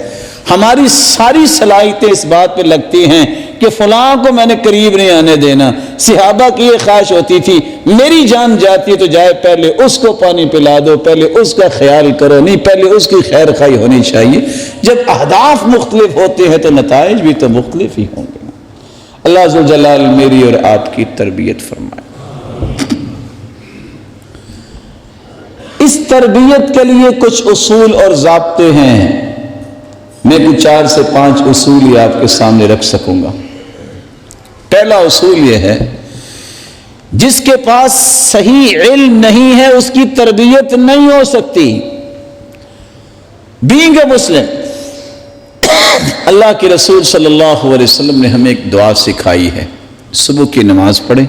ہماری ساری صلاحیتیں اس بات پہ لگتی ہیں کہ فلاں کو میں نے قریب نہیں آنے دینا. صحابہ کی یہ خواہش ہوتی تھی میری جان جاتی ہے تو جائے پہلے اس کو پانی پلا دو، پہلے اس کا خیال کرو، نہیں پہلے اس کی خیر خواہی ہونی چاہیے. جب اہداف مختلف ہوتے ہیں تو نتائج بھی تو مختلف ہی ہوں گے. اللہ عز و جلال میری اور آپ کی تربیت فرمائے. اس تربیت کے لیے کچھ اصول اور ضابطے ہیں. میں کچھ 4 سے 5 اصول ہی آپ کے سامنے رکھ سکوں گا. پہلا اصول یہ ہے جس کے پاس صحیح علم نہیں ہے اس کی تربیت نہیں ہو سکتی. بینگ اے مسلم اللہ کے رسول صلی اللہ علیہ وسلم نے ہمیں ایک دعا سکھائی ہے، صبح کی نماز پڑھیں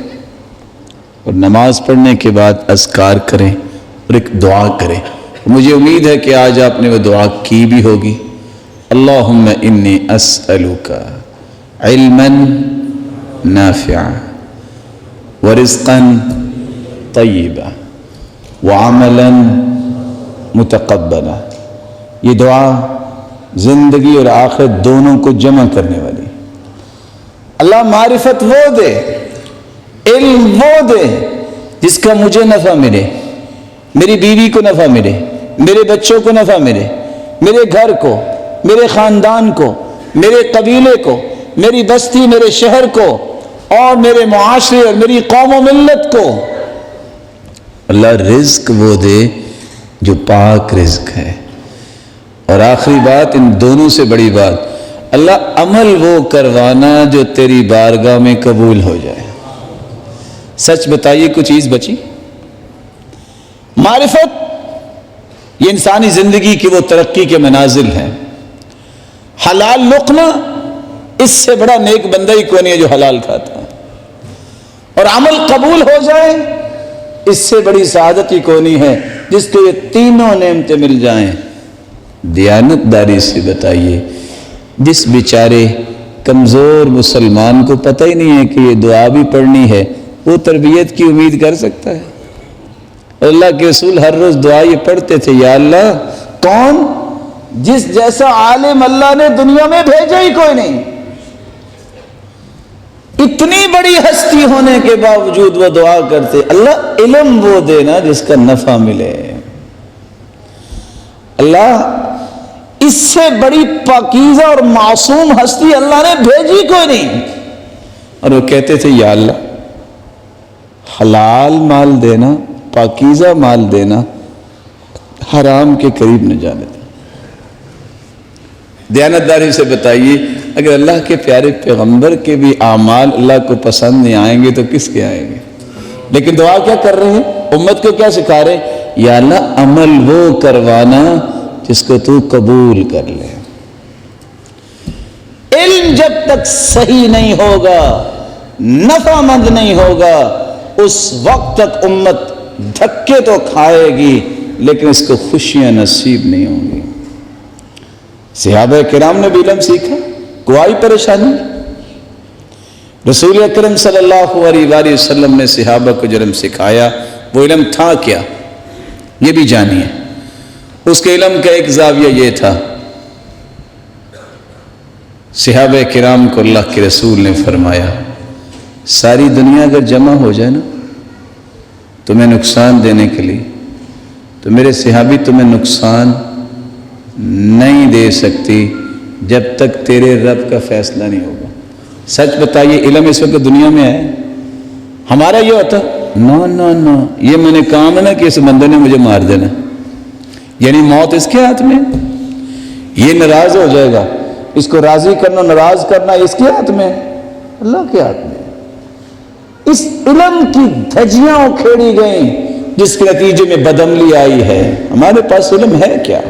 اور نماز پڑھنے کے بعد اذکار کریں اور ایک دعا کریں۔ مجھے امید ہے کہ آج آپ نے وہ دعا کی بھی ہوگی۔ اللہم انی اسألک علما نافعا ورزقا طیبا وعملا متقبلا۔ یہ دعا زندگی اور آخرت دونوں کو جمع کرنے والی۔ اللہ معرفت وہ دے، علم وہ دے جس کا مجھے نفع ملے، میری بیوی کو نفع ملے، میرے بچوں کو نفع ملے، میرے گھر کو، میرے خاندان کو، میرے قبیلے کو، میری بستی، میرے شہر کو، اور میرے معاشرے اور میری قوم و ملت کو۔ اللہ رزق وہ دے جو پاک رزق ہے، اور آخری بات، ان دونوں سے بڑی بات، اللہ عمل وہ کروانا جو تیری بارگاہ میں قبول ہو جائے۔ سچ بتائیے کوئی چیز بچی؟ معرفت یہ انسانی زندگی کی وہ ترقی کے منازل ہیں۔ حلال لقمہ، اس سے بڑا نیک بندہ ہی کوئی نہیں ہے جو حلال کھاتا ہے، اور عمل قبول ہو جائے اس سے بڑی سعادت ہی کوئی نہیں ہے جس کو یہ تینوں نعمتیں مل جائیں۔ دیانت داری سے بتائیے، جس بیچارے کمزور مسلمان کو پتہ ہی نہیں ہے کہ یہ دعا بھی پڑھنی ہے، وہ تربیت کی امید کر سکتا ہے؟ اللہ کے رسول ہر روز دعا یہ پڑھتے تھے، یا اللہ، کون جس جیسا عالم اللہ نے دنیا میں بھیجا ہی کوئی نہیں، اتنی بڑی ہستی ہونے کے باوجود وہ دعا کرتے، اللہ علم وہ دینا جس کا نفع ملے۔ اللہ، اس سے بڑی پاکیزہ اور معصوم ہستی اللہ نے بھیجی کوئی نہیں۔ اور وہ کہتے تھے، یا اللہ، حلال مال دینا، پاکیزہ مال دینا، حرام کے قریب نہ جانے دینا۔ دیانتداری سے بتائیے، اگر اللہ کے پیارے پیغمبر کے بھی اعمال اللہ کو پسند نہیں آئیں گے تو کس کے آئیں گے؟ لیکن دعا کیا کر رہے ہیں؟ امت کو کیا سکھا رہے ہیں؟ یا اللہ، عمل وہ کروانا جس کو تو قبول کر لے۔ علم جب تک صحیح نہیں ہوگا، نفع مند نہیں ہوگا، اس وقت تک امت دھکے تو کھائے گی لیکن اس کو خوشیاں نصیب نہیں ہوں گی۔ صحابہ کرام نے بھی علم سیکھا، کوئی پریشانی۔ رسول اکرم صلی اللہ علیہ وآلہ وسلم نے صحابہ کو جو علم سکھایا، وہ علم تھا کیا؟ یہ بھی جانیے۔ اس کے علم کا ایک زاویہ یہ تھا، صحابہ کرام کو اللہ کے رسول نے فرمایا، ساری دنیا اگر جمع ہو جائے نا تمہیں نقصان دینے کے لیے، تو میرے صحابی تمہیں نقصان نہیں دے سکتی جب تک تیرے رب کا فیصلہ نہیں ہوگا۔ سچ بتائیے، علم اس وقت دنیا میں ہے؟ ہمارا یہ ہوتا، نو یہ میں نے کام ہے نا کہ اس بندے نے مجھے مار دینا، یعنی موت اس کے ہاتھ میں، یہ ناراض ہو جائے گا، اس کو راضی کرنا ناراض کرنا اس کے ہاتھ میں، اللہ کے ہاتھ میں۔ اس علم کی دھجیاں اکھیڑی گئیں جس کے نتیجے میں بدعملی آئی ہے۔ ہمارے پاس علم ہے کیا؟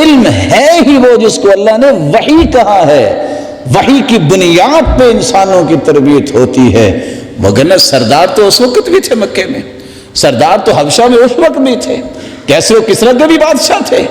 علم ہے ہی وہ جس کو اللہ نے وحی کہا ہے، وحی کی بنیاد پہ انسانوں کی تربیت ہوتی ہے۔ وگرنہ سردار تو اس وقت بھی تھے مکے میں، سردار تو حبشہ میں اس وقت بھی تھے، کیسے و کسرا کے بھی بادشاہ تھے،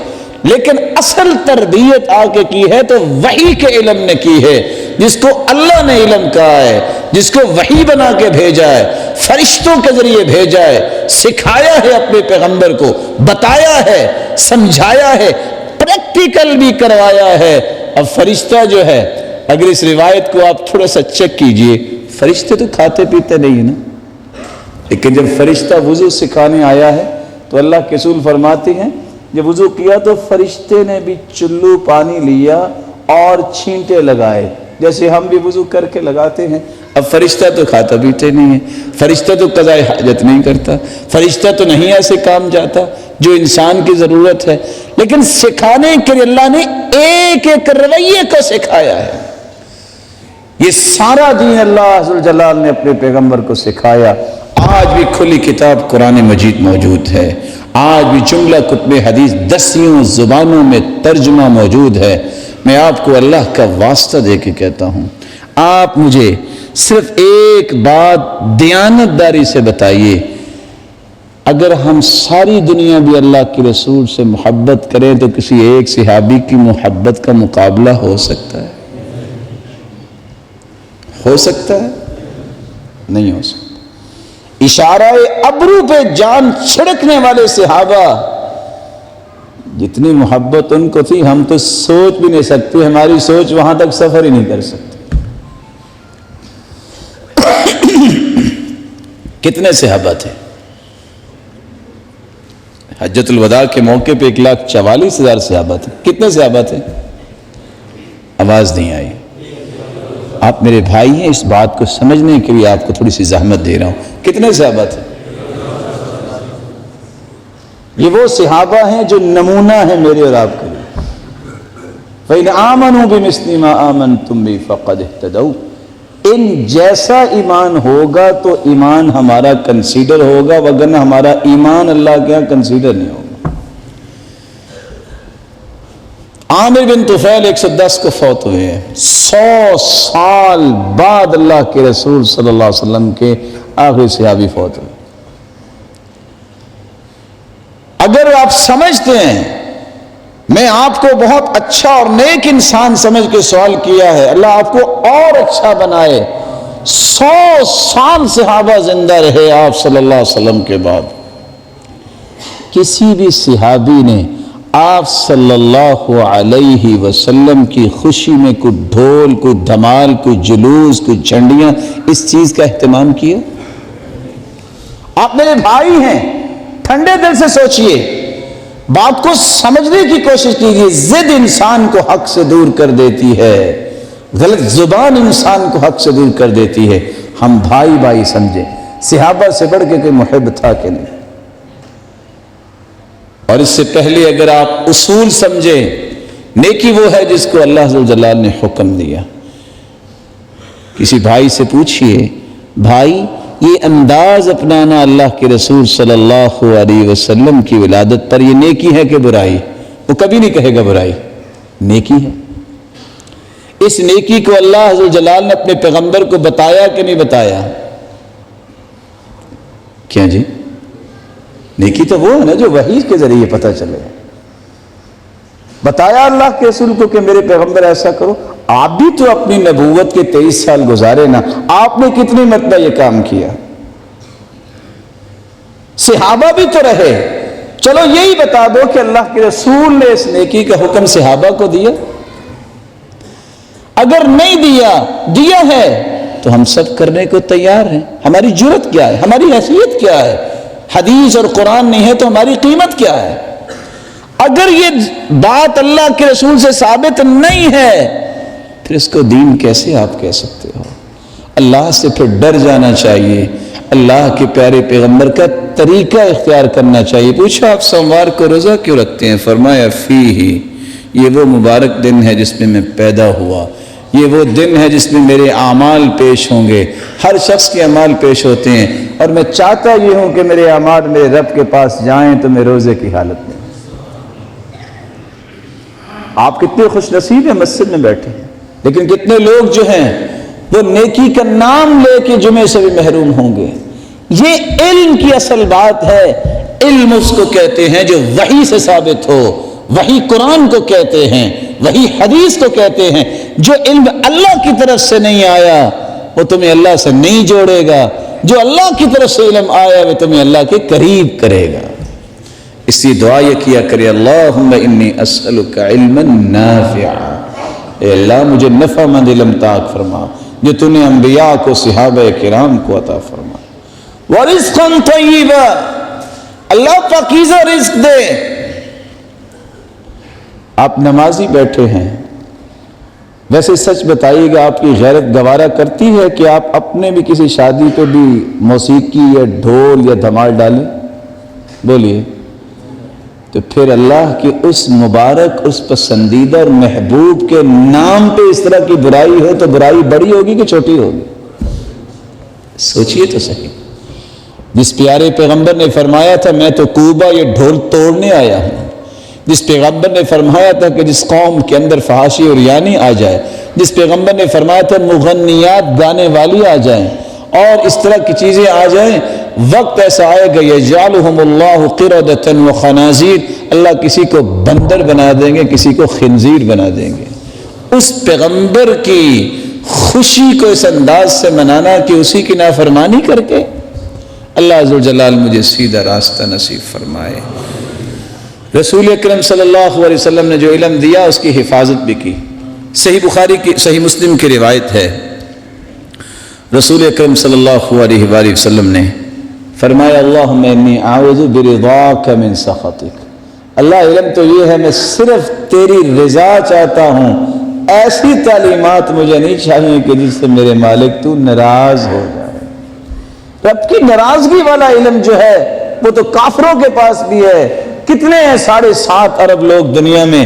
لیکن اصل تربیت آ کے کی ہے تو وحی کے علم نے کی ہے، جس کو اللہ نے علم کہا ہے، جس کو وحی بنا کے بھیجا ہے، فرشتوں کے ذریعے بھیجا ہے، سکھایا ہے اپنے پیغمبر کو، بتایا ہے، سمجھایا ہے، پریکٹیکل بھی کروایا ہے۔ اب فرشتہ جو ہے، اگر اس روایت کو آپ تھوڑا سا چیک کیجئے، فرشتے تو کھاتے پیتے نہیں نا، لیکن جب فرشتہ وضو سکھانے آیا ہے تو اللہ کے رسول فرماتے ہیں جب وضو کیا تو فرشتے نے بھی چلو پانی لیا اور چھینٹے لگائے، جیسے ہم بھی وضو کر کے لگاتے ہیں۔ اب فرشتہ تو کھاتا پیتے نہیں ہے، فرشتہ تو قضاء حاجت نہیں کرتا، فرشتہ تو نہیں ایسے کام جاتا جو انسان کی ضرورت ہے، لیکن سکھانے کے لیے اللہ نے ایک ایک رویے کو سکھایا ہے۔ یہ سارا دین اللہ عز و جلال نے اپنے پیغمبر کو سکھایا۔ آج بھی کھلی کتاب قرآن مجید موجود ہے، آج بھی جملہ کتب حدیث 10 زبانوں میں ترجمہ موجود ہے۔ میں آپ کو اللہ کا واسطہ دے کے کہتا ہوں، آپ مجھے صرف ایک بات دیانتداری سے بتائیے، اگر ہم ساری دنیا بھی اللہ کے رسول سے محبت کریں تو کسی ایک صحابی کی محبت کا مقابلہ ہو سکتا ہے؟ ہو سکتا ہے؟ نہیں ہو سکتا۔ اشارہ ابرو پہ جان چھڑکنے والے صحابہ، جتنی محبت ان کو تھی ہم تو سوچ بھی نہیں سکتے، ہماری سوچ وہاں تک سفر ہی نہیں کر سکتی۔ کتنے صحابہ تھے؟ حجۃ الوداع کے موقع پہ 1,44,000 صحابہ تھے۔ کتنے صحابہ تھے؟ آواز نہیں آئی۔ آپ میرے بھائی ہیں، اس بات کو سمجھنے کے لیے آپ کو تھوڑی سی زحمت دے رہا ہوں۔ کتنے صحابہ تھے؟ یہ وہ صحابہ ہیں جو نمونہ ہیں میرے اور آپ کے لیے۔ فَإِنْ آمَنُوا بِمِثْلِ مَا آمَنْتُمْ بِهِ فَقَدِ اهْتَدَوْا، ان جیسا ایمان ہوگا تو ایمان ہمارا کنسیڈر ہوگا، وگرنہ ہمارا ایمان اللہ کے یہاں کنسیڈر نہیں ہوگا۔ عامر بن طفیل 110 کو فوت ہوئے ہیں، 100 سال بعد اللہ کے رسول صلی اللہ علیہ وسلم کے آخری صحابی فوت ہوئے۔ اگر آپ سمجھتے ہیں میں آپ کو بہت اچھا اور نیک انسان سمجھ کے سوال کیا ہے، اللہ آپ کو اور اچھا بنائے، 100 سال صحابہ زندہ رہے آپ صلی اللہ علیہ وسلم کے بعد، کسی بھی صحابی نے آپ صلی اللہ علیہ وسلم کی خوشی میں کوئی ڈھول، کوئی دھمال، کوئی جلوس، کوئی جھنڈیاں، اس چیز کا اہتمام کیا؟ آپ میرے بھائی ہیں، ٹھنڈے دل سے سوچئے، بات کو سمجھنے کی کوشش کیجیے۔ ضد انسان کو حق سے دور کر دیتی ہے، غلط زبان انسان کو حق سے دور کر دیتی ہے۔ ہم بھائی بھائی سمجھیں، صحابہ سے بڑھ کے کوئی محب تھا کہ نہیں؟ اور اس سے پہلے اگر آپ اصول سمجھیں، نیکی وہ ہے جس کو اللہ ذو الجلال نے حکم دیا۔ کسی بھائی سے پوچھئے، بھائی یہ انداز اپنانا اللہ کے رسول صلی اللہ علیہ وسلم کی ولادت پر، یہ نیکی ہے کہ برائی؟ وہ کبھی نہیں کہے گا برائی، نیکی ہے۔ اس نیکی کو اللہ ذو الجلال نے اپنے پیغمبر کو بتایا کہ نہیں بتایا؟ کیا جی؟ نیکی تو وہ ہے نا جو وحی کے ذریعے پتہ چلے۔ بتایا اللہ کے رسول کو کہ میرے پیغمبر ایسا کرو۔ آپ بھی تو اپنی نبوت کے 23 سال گزارے نا، آپ نے کتنی مرتبہ یہ کام کیا؟ صحابہ بھی تو رہے، چلو یہی بتا دو کہ اللہ کے رسول نے اس نیکی کا حکم صحابہ کو دیا؟ اگر نہیں دیا ہے تو ہم سب کرنے کو تیار ہیں۔ ہماری جرت کیا ہے؟ ہماری حیثیت کیا ہے؟ حدیث اور قرآن نہیں ہے تو ہماری قیمت کیا ہے؟ اگر یہ بات اللہ کے رسول سے ثابت نہیں ہے پھر اس کو دین کیسے آپ کہہ سکتے ہو؟ اللہ سے پھر ڈر جانا چاہیے، اللہ کے پیارے پیغمبر کا طریقہ اختیار کرنا چاہیے۔ پوچھا آپ سوموار کو روزہ کیوں رکھتے ہیں؟ فرمایا فیہ، یہ وہ مبارک دن ہے جس میں میں پیدا ہوا، یہ وہ دن ہے جس میں میرے اعمال پیش ہوں گے۔ ہر شخص کے اعمال پیش ہوتے ہیں اور میں چاہتا یہ ہوں کہ میرے اعمال میرے رب کے پاس جائیں تو میں روزے کی حالت میں۔ آپ کتنے خوش نصیب ہیں مسجد میں بیٹھے ہیں، لیکن کتنے لوگ جو ہیں وہ نیکی کا نام لے کے جمعے سے بھی محروم ہوں گے۔ یہ علم کی اصل بات ہے۔ علم اس کو کہتے ہیں جو وحی سے ثابت ہو، وحی قرآن کو کہتے ہیں، وحی حدیث کو کہتے ہیں۔ جو علم اللہ کی طرف سے نہیں آیا وہ تمہیں اللہ سے نہیں جوڑے گا، جو اللہ کی طرف سے علم آیا وہ تمہیں اللہ کے قریب کرے گا۔ اسی دعا یہ کیا کرے، اللہم انی اسألک علما نافعا، اے اللہ مجھے نفع مند علم عطا فرما جو تو نے انبیاء کو، صحابہ کرام کو عطا فرما۔ ورزقا طیبا، اللہ پاکیزہ رزق دے۔ آپ نمازی بیٹھے ہیں، ویسے سچ بتائیے گا آپ کی غیرت گوارا کرتی ہے کہ آپ اپنے بھی کسی شادی پہ بھی موسیقی یا ڈھول یا دھمال ڈالیں؟ بولیے۔ تو پھر اللہ کی اس مبارک، اس پسندیدہ اور محبوب کے نام پہ اس طرح کی برائی ہو تو برائی بڑی ہوگی کہ چھوٹی ہوگی؟ سوچئے تو صحیح۔ جس پیارے پیغمبر نے فرمایا تھا میں تو کوبہ یہ ڈھول توڑنے آیا ہوں، جس پیغمبر نے فرمایا تھا کہ جس قوم کے اندر فحاشی اور یعنی آ جائے، جس پیغمبر نے فرمایا تھا مغنیات گانے والی آ جائیں اور اس طرح کی چیزیں آ جائیں، وقت ایسا آئے گا یجعلہم اللہ قردۃ وخنازیر، اللہ کسی کو بندر بنا دیں گے، کسی کو خنزیر بنا دیں گے۔ اس پیغمبر کی خوشی کو اس انداز سے منانا کہ اسی کی نافرمانی کر کے، اللہ عز و جلال مجھے سیدھا راستہ نصیب فرمائے۔ رسول اکرم صلی اللہ علیہ وسلم نے جو علم دیا اس کی حفاظت بھی کی۔ صحیح بخاری کی، صحیح مسلم کی روایت ہے، رسول اکرم صلی اللہ علیہ وآلہ وسلم نے فرمایا اللہم انی اعوذ برضاک من سخطک، اللہ علم تو یہ ہے میں صرف تیری رضا چاہتا ہوں، ایسی تعلیمات مجھے نہیں چاہیے کہ جس سے میرے مالک تو ناراض ہو جائے۔ رب کی ناراضگی والا علم جو ہے وہ تو کافروں کے پاس بھی ہے۔ کتنے ہیں 7.5 ارب لوگ دنیا میں،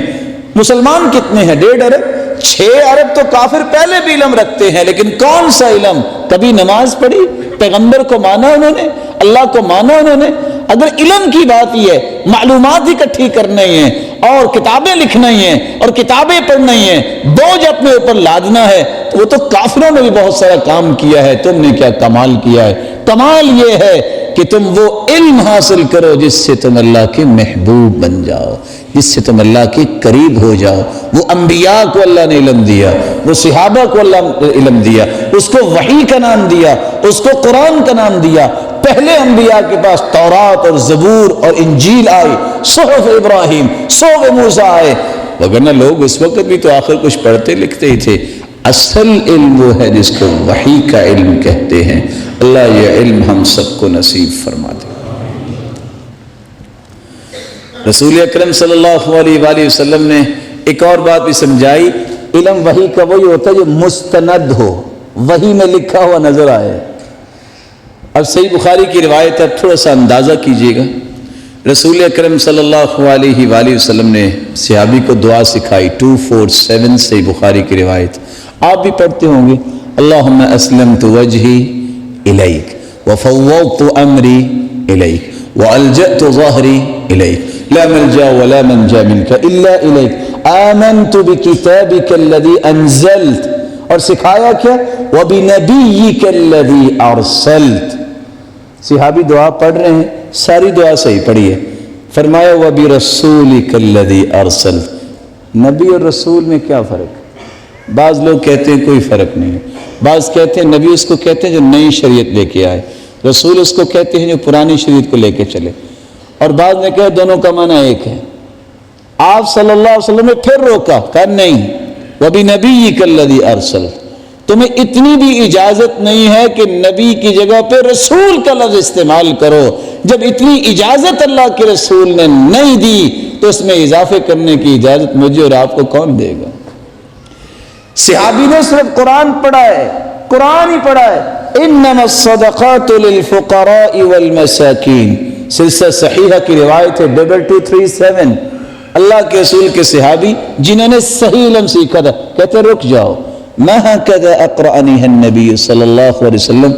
مسلمان کتنے ہیں؟ 1.5 ارب، 6 ارب تو کافر پہلے بھی علم رکھتے ہیں، لیکن کون سا علم؟ کبھی نماز پڑھی، پیغمبر کو مانا انہوں نے، اللہ کو مانا انہوں نے؟ اگر علم کی بات ہی ہے، معلومات اکٹھی کرنا ہی ہے اور کتابیں لکھنا ہی ہے اور کتابیں پڑھنا ہی ہے، بوجھ اپنے اوپر لادنا ہے، تو وہ تو کافروں نے بھی بہت سارا کام کیا ہے، تم نے کیا کمال کیا ہے؟ کمال یہ ہے کہ تم وہ علم حاصل کرو جس سے تم اللہ کے محبوب بن جاؤ، جس سے تم اللہ کے قریب ہو جاؤ۔ وہ انبیاء کو اللہ نے علم دیا، وہ صحابہ کو اللہ نے علم دیا، اس کو وحی کا نام دیا، اس کو قرآن کا نام دیا۔ پہلے انبیاء کے پاس تورات اور زبور اور انجیل آئی، صحف ابراہیم، صحف موسیٰ آئے، وگرنہ لوگ اس وقت بھی تو آخر کچھ پڑھتے لکھتے ہی تھے۔ اصل علم وہ ہے جس کو وحی کا علم کہتے ہیں۔ اللہ یہ علم ہم سب کو نصیب فرما دے۔ رسول اکرم صلی اللہ علیہ وآلہ وسلم نے ایک اور بات بھی سمجھائی، علم وحی کا وہی ہوتا ہے جو مستند ہو، وحی میں لکھا ہوا نظر آئے۔ اب صحیح بخاری کی روایت ہے، تھوڑا سا اندازہ کیجئے گا۔ رسول اکرم صلی اللہ علیہ وآلہ وسلم نے صحابی کو دعا سکھائی، 247 صحیح بخاری کی روایت، آپ بھی پڑھتے ہوں گے، اللہم اسلمت وجہی الیک وفوضت امری الیک والجأت ظہری الیک لا ملجا ولا منجا منک الا الیک آمنت بکتابک الذی انزلت، اور سکھایا کیا؟ وبنبیک الذی ارسلت۔ صحابی دعا پڑھ رہے ہیں، ساری دعا صحیح پڑھی ہے، فرمایا وبرسولک الذی ارسلت۔ نبی اور رسول میں کیا فرق؟ بعض لوگ کہتے ہیں کوئی فرق نہیں ہے، بعض کہتے ہیں نبی اس کو کہتے ہیں جو نئی شریعت لے کے آئے، رسول اس کو کہتے ہیں جو پرانی شریعت کو لے کے چلے، اور بعض نے کہا دونوں کا معنی ایک ہے۔ آپ صلی اللہ علیہ وسلم نے پھر روکا، کہا نہیں، وَبِنَبِيِّكَ الَّذِي أَرْسَلْتَ، تمہیں اتنی بھی اجازت نہیں ہے کہ نبی کی جگہ پہ رسول کا لفظ استعمال کرو۔ جب اتنی اجازت اللہ کے رسول نے نہیں دی تو اس میں اضافے کرنے کی اجازت مجھے اور آپ کو کون دے گا؟ صحابی نے صرف قرآن پڑھا ہے، قرآن ہی پڑھا ہے، انما الصدقات للفقراء والمساکین، سلسلہ صحیحہ کی روایت ہے 2237۔ اللہ کے رسول کے صحابی جنہوں نے صحیح علم سیکھا تھا کہتے رک جاؤ، ما هكذا اقرأنیہ النبی صلی اللہ علیہ وسلم،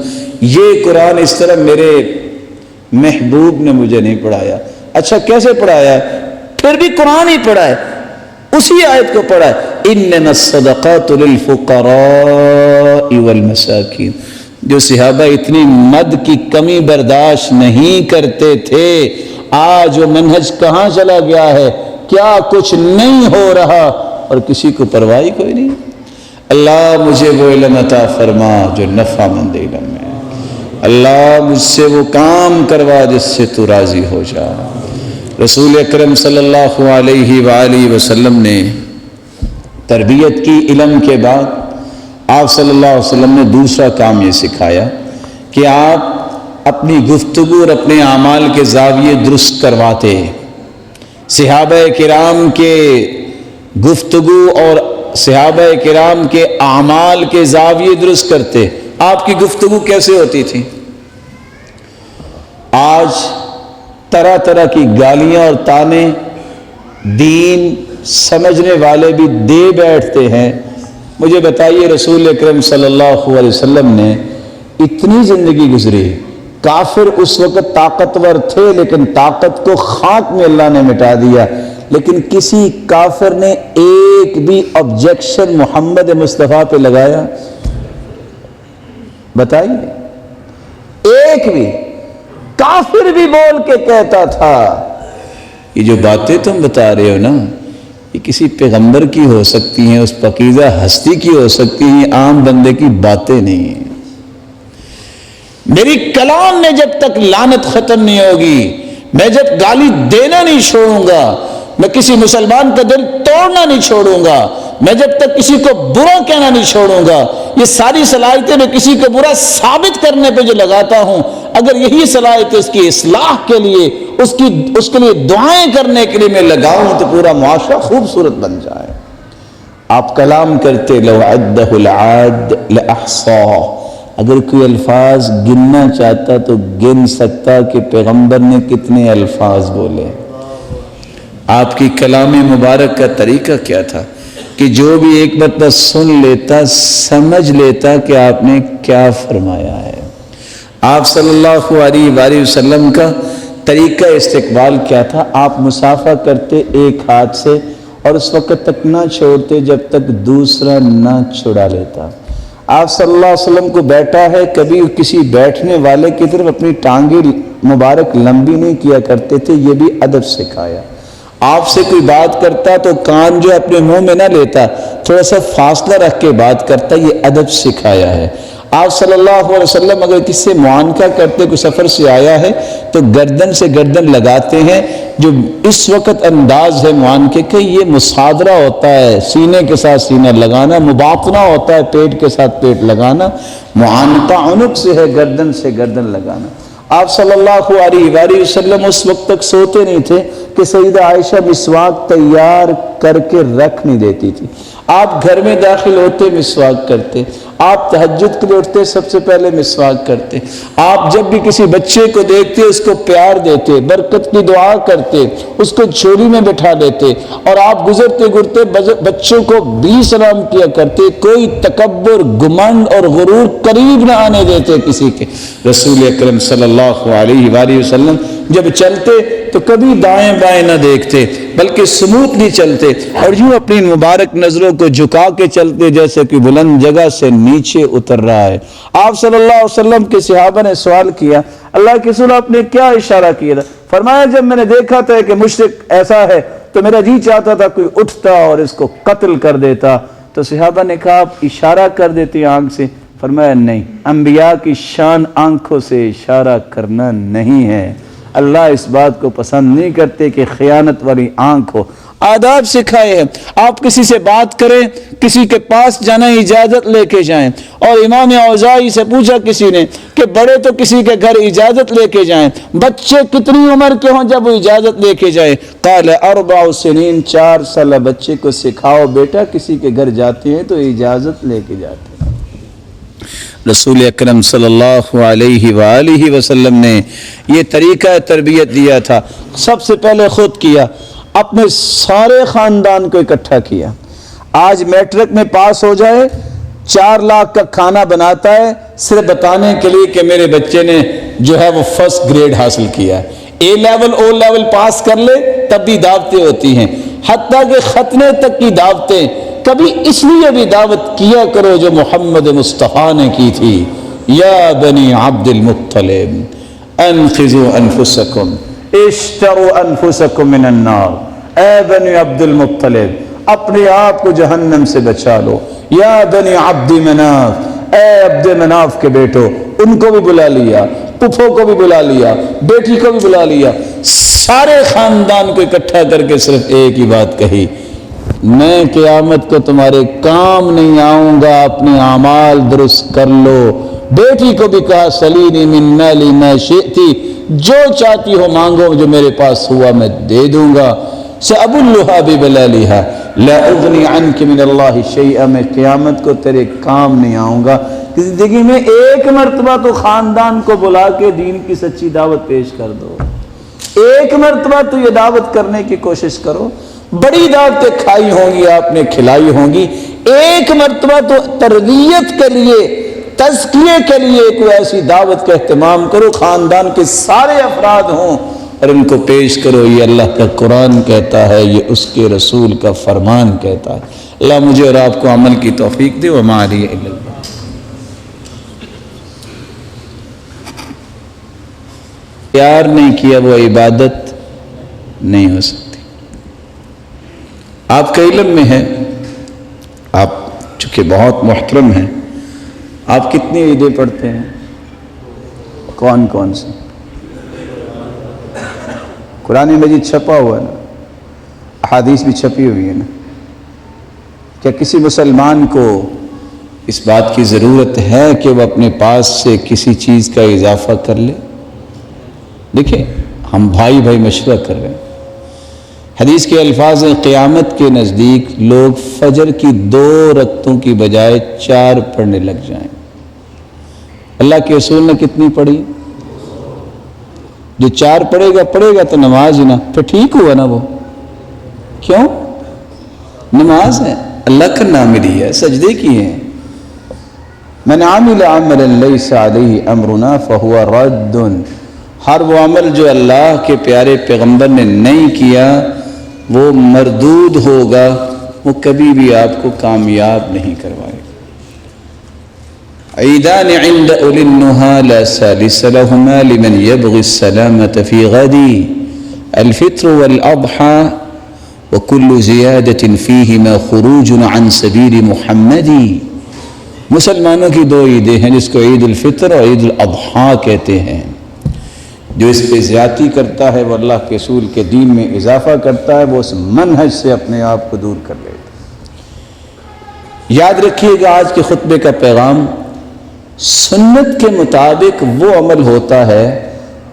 یہ قرآن اس طرح میرے محبوب نے مجھے نہیں پڑھایا۔ اچھا کیسے پڑھایا ہے؟ پھر بھی قرآن ہی پڑھا ہے، اسی آیت کو پڑھا ہے، انما الصدقات للفقراء والمساکین۔ جو صحابہ اتنی مد کی کمی برداشت نہیں کرتے تھے، آج وہ منہج کہاں چلا گیا ہے؟ کیا کچھ نہیں ہو رہا اور کسی کو پرواہ کوئی نہیں۔ اللہ مجھے وہ علم عطا فرما جو نفع مند علم ہے، اللہ مجھ سے وہ کام کروا جس سے تو راضی ہو جا۔ رسول اکرم صلی اللہ علیہ وآلہ وسلم نے تربیت کی علم کے بعد، آپ صلی اللہ علیہ وسلم نے دوسرا کام یہ سکھایا کہ آپ اپنی گفتگو اور اپنے اعمال کے زاویے درست کرواتے۔ صحابہ کرام کے گفتگو اور صحابہ کرام کے اعمال کے زاویے درست کرتے۔ آپ کی گفتگو کیسے ہوتی تھی؟ آج طرح طرح کی گالیاں اور طعنے دین سمجھنے والے بھی دے بیٹھتے ہیں۔ مجھے بتائیے رسول اکرم صلی اللہ علیہ وسلم نے اتنی زندگی گزری، کافر اس وقت طاقتور تھے لیکن طاقت کو خاک میں اللہ نے مٹا دیا، لیکن کسی کافر نے ایک بھی آبجیکشن محمد مصطفیٰ پہ لگایا؟ بتائیے، ایک بھی کافر بھی بول کے کہتا تھا یہ جو باتیں تم بتا رہے ہو نا، یہ کسی پیغمبر کی ہو سکتی ہیں، اس پاکیزہ ہستی کی ہو سکتی ہیں، عام بندے کی باتیں نہیں ہیں۔ میری کلام میں جب تک لعنت ختم نہیں ہوگی، میں جب گالی دینا نہیں چھوڑوں گا، میں کسی مسلمان کا دل توڑنا نہیں چھوڑوں گا، میں جب تک کسی کو برا کہنا نہیں چھوڑوں گا، یہ ساری صلاحیتیں میں کسی کو برا ثابت کرنے پہ جو لگاتا ہوں، اگر یہی صلاحیت اس کی اصلاح کے لیے، اس کے لیے دعائیں کرنے کے لیے میں لگاؤں تو پورا معاشرہ خوبصورت بن جائے۔ آپ کلام کرتے لو عدہ العاد لأحصاہ، اگر کوئی الفاظ گننا چاہتا تو گن سکتا کہ پیغمبر نے کتنے الفاظ بولے۔ آپ کی کلام مبارک کا طریقہ کیا تھا کہ جو بھی ایک مرتبہ سن لیتا، سمجھ لیتا کہ آپ نے کیا فرمایا ہے۔ آپ صلی اللہ علیہ وآلہ وسلم کا طریقہ استقبال کیا تھا؟ آپ مصافحہ کرتے ایک ہاتھ سے اور اس وقت تک نہ چھوڑتے جب تک دوسرا نہ چھڑا لیتا۔ آپ صلی اللہ علیہ وسلم کو بیٹھا ہے، کبھی کسی بیٹھنے والے کی طرف اپنی ٹانگیں مبارک لمبی نہیں کیا کرتے تھے، یہ بھی ادب سکھایا۔ آپ سے کوئی بات کرتا تو کان جو اپنے منہ میں نہ لیتا، تھوڑا سا فاصلہ رکھ کے بات کرتا، یہ ادب سکھایا ہے۔ آپ صلی اللہ علیہ وسلم اگر کسی سے معانقہ کرتے، کوئی سفر سے آیا ہے تو گردن سے گردن لگاتے ہیں، جو اس وقت انداز ہے معانقے کہ یہ مصادرہ ہوتا ہے، سینے کے ساتھ سینہ لگانا، مباطنہ ہوتا ہے پیٹ کے ساتھ پیٹ لگانا، معانقہ عنق سے ہے گردن سے گردن لگانا۔ آپ صلی اللہ علیہ وآلہ وسلم اس وقت تک سوتے نہیں تھے کہ سیدہ عائشہ مسواک تیار کر کے رکھ نہیں دیتی تھی۔ آپ گھر میں داخل ہوتے مسواک کرتے، آپ تہجد کے لیے اٹھتے سب سے پہلے مسواک کرتے، آپ جب بھی کسی بچے کو دیکھتے اس کو پیار دیتے، برکت کی دعا کرتے، اس کو جھولی میں بٹھا دیتے، اور آپ گزرتے بچوں کو بھی سلام کیا کرتے، کوئی تکبر، گمنڈ اور غرور قریب نہ آنے دیتے کسی کے۔ رسول اکرم صلی اللہ علیہ وآلہ وسلم جب چلتے تو کبھی دائیں بائیں نہ دیکھتے بلکہ سموتھلی چلتے، اور یوں اپنی مبارک نظروں کو جھکا کے چلتے جیسے کہ بلند جگہ سے نیچے اتر رہا ہے۔ آپ صلی اللہ علیہ وسلم کے صحابہ نے سوال کیا، اللہ کے رسول آپ نے کیا اشارہ کیا تھا؟ فرمایا جب میں نے دیکھا تھا کہ مشرک ایسا ہے تو میرا جی چاہتا تھا کوئی اٹھتا اور اس کو قتل کر دیتا، تو صحابہ نے کہا آپ اشارہ کر دیتے آنکھ سے؟ فرمایا نہیں، انبیاء کی شان آنکھوں سے اشارہ کرنا نہیں ہے، اللہ اس بات کو پسند نہیں کرتے کہ خیانت والی آنکھ ہو۔ آداب سکھائے ہیں، آپ کسی سے بات کریں، کسی کے پاس جانا اجازت لے کے جائیں، اور امام اوزاعی سے پوچھا کسی نے کہ بڑے تو کسی کے گھر اجازت لے کے جائیں، بچے کتنی عمر کے ہوں جب وہ اجازت لے کے جائیں؟ قال 4 سنین، 4 سالہ بچے کو سکھاؤ بیٹا کسی کے گھر جاتے ہیں تو اجازت لے کے جاتے ہیں۔ رسول اکرم صلی اللہ علیہ وآلہ وسلم نے یہ طریقہ تربیت دیا تھا۔ سب سے پہلے خود کیا، اپنے سارے خاندان کو اکٹھا کیا۔ آج میٹرک میں پاس ہو جائے 4 لاکھ کا کھانا بناتا ہے صرف بتانے کے لیے کہ میرے بچے نے جو ہے وہ فرسٹ گریڈ حاصل کیا ہے، اے لیول او لیول پاس کر لے تب بھی دعوتیں ہوتی ہیں، حتیٰ کہ ختنے تک کی دعوتیں۔ کبھی اس لیے بھی دعوت کیا کرو جو محمد مصطفیٰ نے کی تھی، یا بنی عبد المطلب انقذوا انفسکم اشتروا انفسکم من النار، اے بنی عبد المطلب اپنے آپ کو جہنم سے بچا لو، یا بنی عبد مناف، اے عبد مناف کے بیٹو، ان کو بھی بلا لیا، پھپھو کو بھی بلا لیا، بیٹی کو بھی بلا لیا، سارے خاندان کو اکٹھا کر کے صرف ایک ہی بات کہی، میں قیامت کو تمہارے کام نہیں آؤں گا، اپنے اعمال درست کر لو۔ بیٹی کو بھی کہا سلینی من مالی ما شئتی، جو چاہتی ہو مانگو، جو میرے پاس ہوا میں دے دوں گا۔ سأبلھا ببلالھا لا اغنی عنک من اللہ شیئا، میں قیامت کو تیرے کام نہیں آؤں گا۔ زندگی میں ایک مرتبہ تو خاندان کو بلا کے دین کی سچی دعوت پیش کر دو، ایک مرتبہ تو یہ دعوت کرنے کی کوشش کرو۔ بڑی دعوتیں کھائی ہوں گی، آپ نے کھلائی ہوں گی، ایک مرتبہ تو تربیت کے لیے، تزکیے کے لیے کوئی ایسی دعوت کا اہتمام کرو، خاندان کے سارے افراد ہوں، اور ان کو پیش کرو، یہ اللہ کا قرآن کہتا ہے، یہ اس کے رسول کا فرمان کہتا ہے۔ اللہ مجھے اور آپ کو عمل کی توفیق دے۔ وما علیہ الا البلاغ۔ پیار نہیں کیا وہ عبادت نہیں ہو سکتی۔ آپ کا علم میں ہے، آپ چونکہ بہت محترم ہیں، آپ کتنی عیدیں پڑھتے ہیں؟ کون کون سے؟ قرآن مجید چھپا ہوا ہے نا، احادیث بھی چھپی ہوئی ہے نا۔ کیا کسی مسلمان کو اس بات کی ضرورت ہے کہ وہ اپنے پاس سے کسی چیز کا اضافہ کر لے؟ دیکھیں، ہم بھائی بھائی مشورہ کر رہے ہیں۔ حدیث کے الفاظ ہیں، قیامت کے نزدیک لوگ فجر کی 2 رکعتوں کی بجائے 4 پڑھنے لگ جائیں۔ اللہ کے رسول نے کتنی پڑھی؟ جو 4 پڑھے گا تو نماز ہی نا، پھر ٹھیک ہوا نا وہ؟ کیوں؟ نماز ہے، اللہ کا نام لی ہے، سجدے کیے ہیں۔ من عمل عملا لیس علیہ امرنا فہو رد۔ ہر وہ عمل جو اللہ کے پیارے پیغمبر نے نہیں کیا وہ مردود ہوگا، وہ کبھی بھی آپ کو کامیاب نہیں کروائے گا۔ عیدان عند اولی النہی لا ثالث لہما لمن یبغی السلامۃ فی غدی الفطر والاضحی وکل زیادۃ فیہما خروج عن سبیل محمدی۔ مسلمانوں کی 2 عیدیں ہیں جس کو عید الفطر اور عید الاضحیٰ کہتے ہیں۔ جو اس پہ زیادتی کرتا ہے وہ اللہ کے رسول کے دین میں اضافہ کرتا ہے، وہ اس منہج سے اپنے آپ کو دور کر لیتا ہے۔ یاد رکھیے گا آج کے خطبے کا پیغام، سنت کے مطابق وہ عمل ہوتا ہے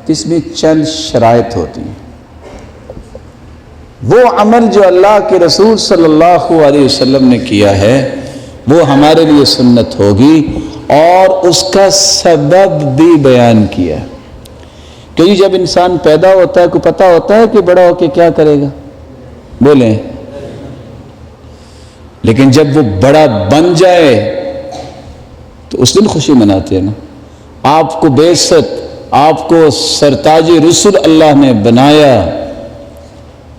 جس میں چند شرائط ہوتی ہیں۔ وہ عمل جو اللہ کے رسول صلی اللہ علیہ وسلم نے کیا ہے وہ ہمارے لیے سنت ہوگی، اور اس کا سبب بھی بیان کیا۔ کیونکہ جب انسان پیدا ہوتا ہے کو پتہ ہوتا ہے کہ بڑا ہو کے کیا کرے گا؟ بولیں۔ لیکن جب وہ بڑا بن جائے تو اس دن خوشی مناتے ہیں نا۔ آپ کو بعثت، آپ کو سرتاج رسل اللہ نے بنایا،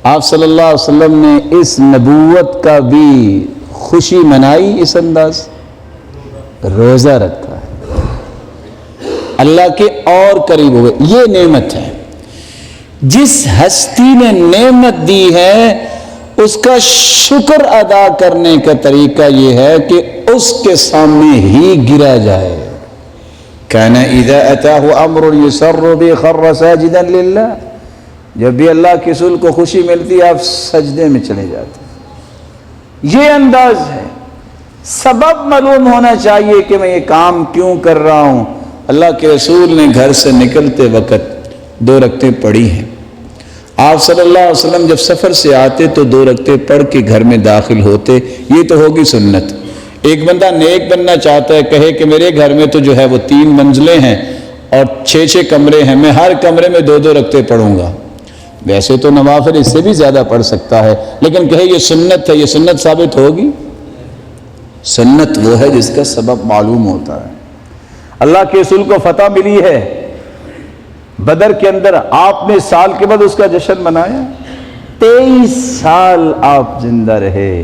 آپ صلی اللہ علیہ وسلم نے اس نبوت کا بھی خوشی منائی اس انداز، روزہ رکھا ہے، اللہ کے اور قریب ہوئے۔ یہ نعمت ہے۔ جس ہستی نے نعمت دی ہے اس کا شکر ادا کرنے کا طریقہ یہ ہے کہ اس کے سامنے ہی گرا جائے۔ کان اذا اتاه امر يسر به خر ساجدا للہ۔ جب بھی اللہ کے رسول کو خوشی ملتی ہے آپ سجدے میں چلے جاتے ہیں۔ یہ انداز ہے۔ سبب معلوم ہونا چاہیے کہ میں یہ کام کیوں کر رہا ہوں۔ اللہ کے رسول نے گھر سے نکلتے وقت 2 رکعتیں پڑھی ہیں۔ آپ صلی اللہ علیہ وسلم جب سفر سے آتے تو 2 رکعتیں پڑھ کے گھر میں داخل ہوتے۔ یہ تو ہوگی سنت۔ ایک بندہ نیک بننا چاہتا ہے، کہے کہ میرے گھر میں تو جو ہے وہ 3 منزلیں ہیں اور 6 کمرے ہیں، میں ہر کمرے میں 2 رکعتیں پڑھوں گا۔ ویسے تو نوافل اس سے بھی زیادہ پڑھ سکتا ہے، لیکن کہے یہ سنت ہے، یہ سنت ثابت ہوگی؟ سنت وہ ہے جس کا سبب معلوم ہوتا ہے۔ اللہ کے رسول کو فتح ملی ہے بدر کے اندر، آپ نے سال کے بعد اس کا جشن منایا۔ 23 سال آپ زندہ رہے۔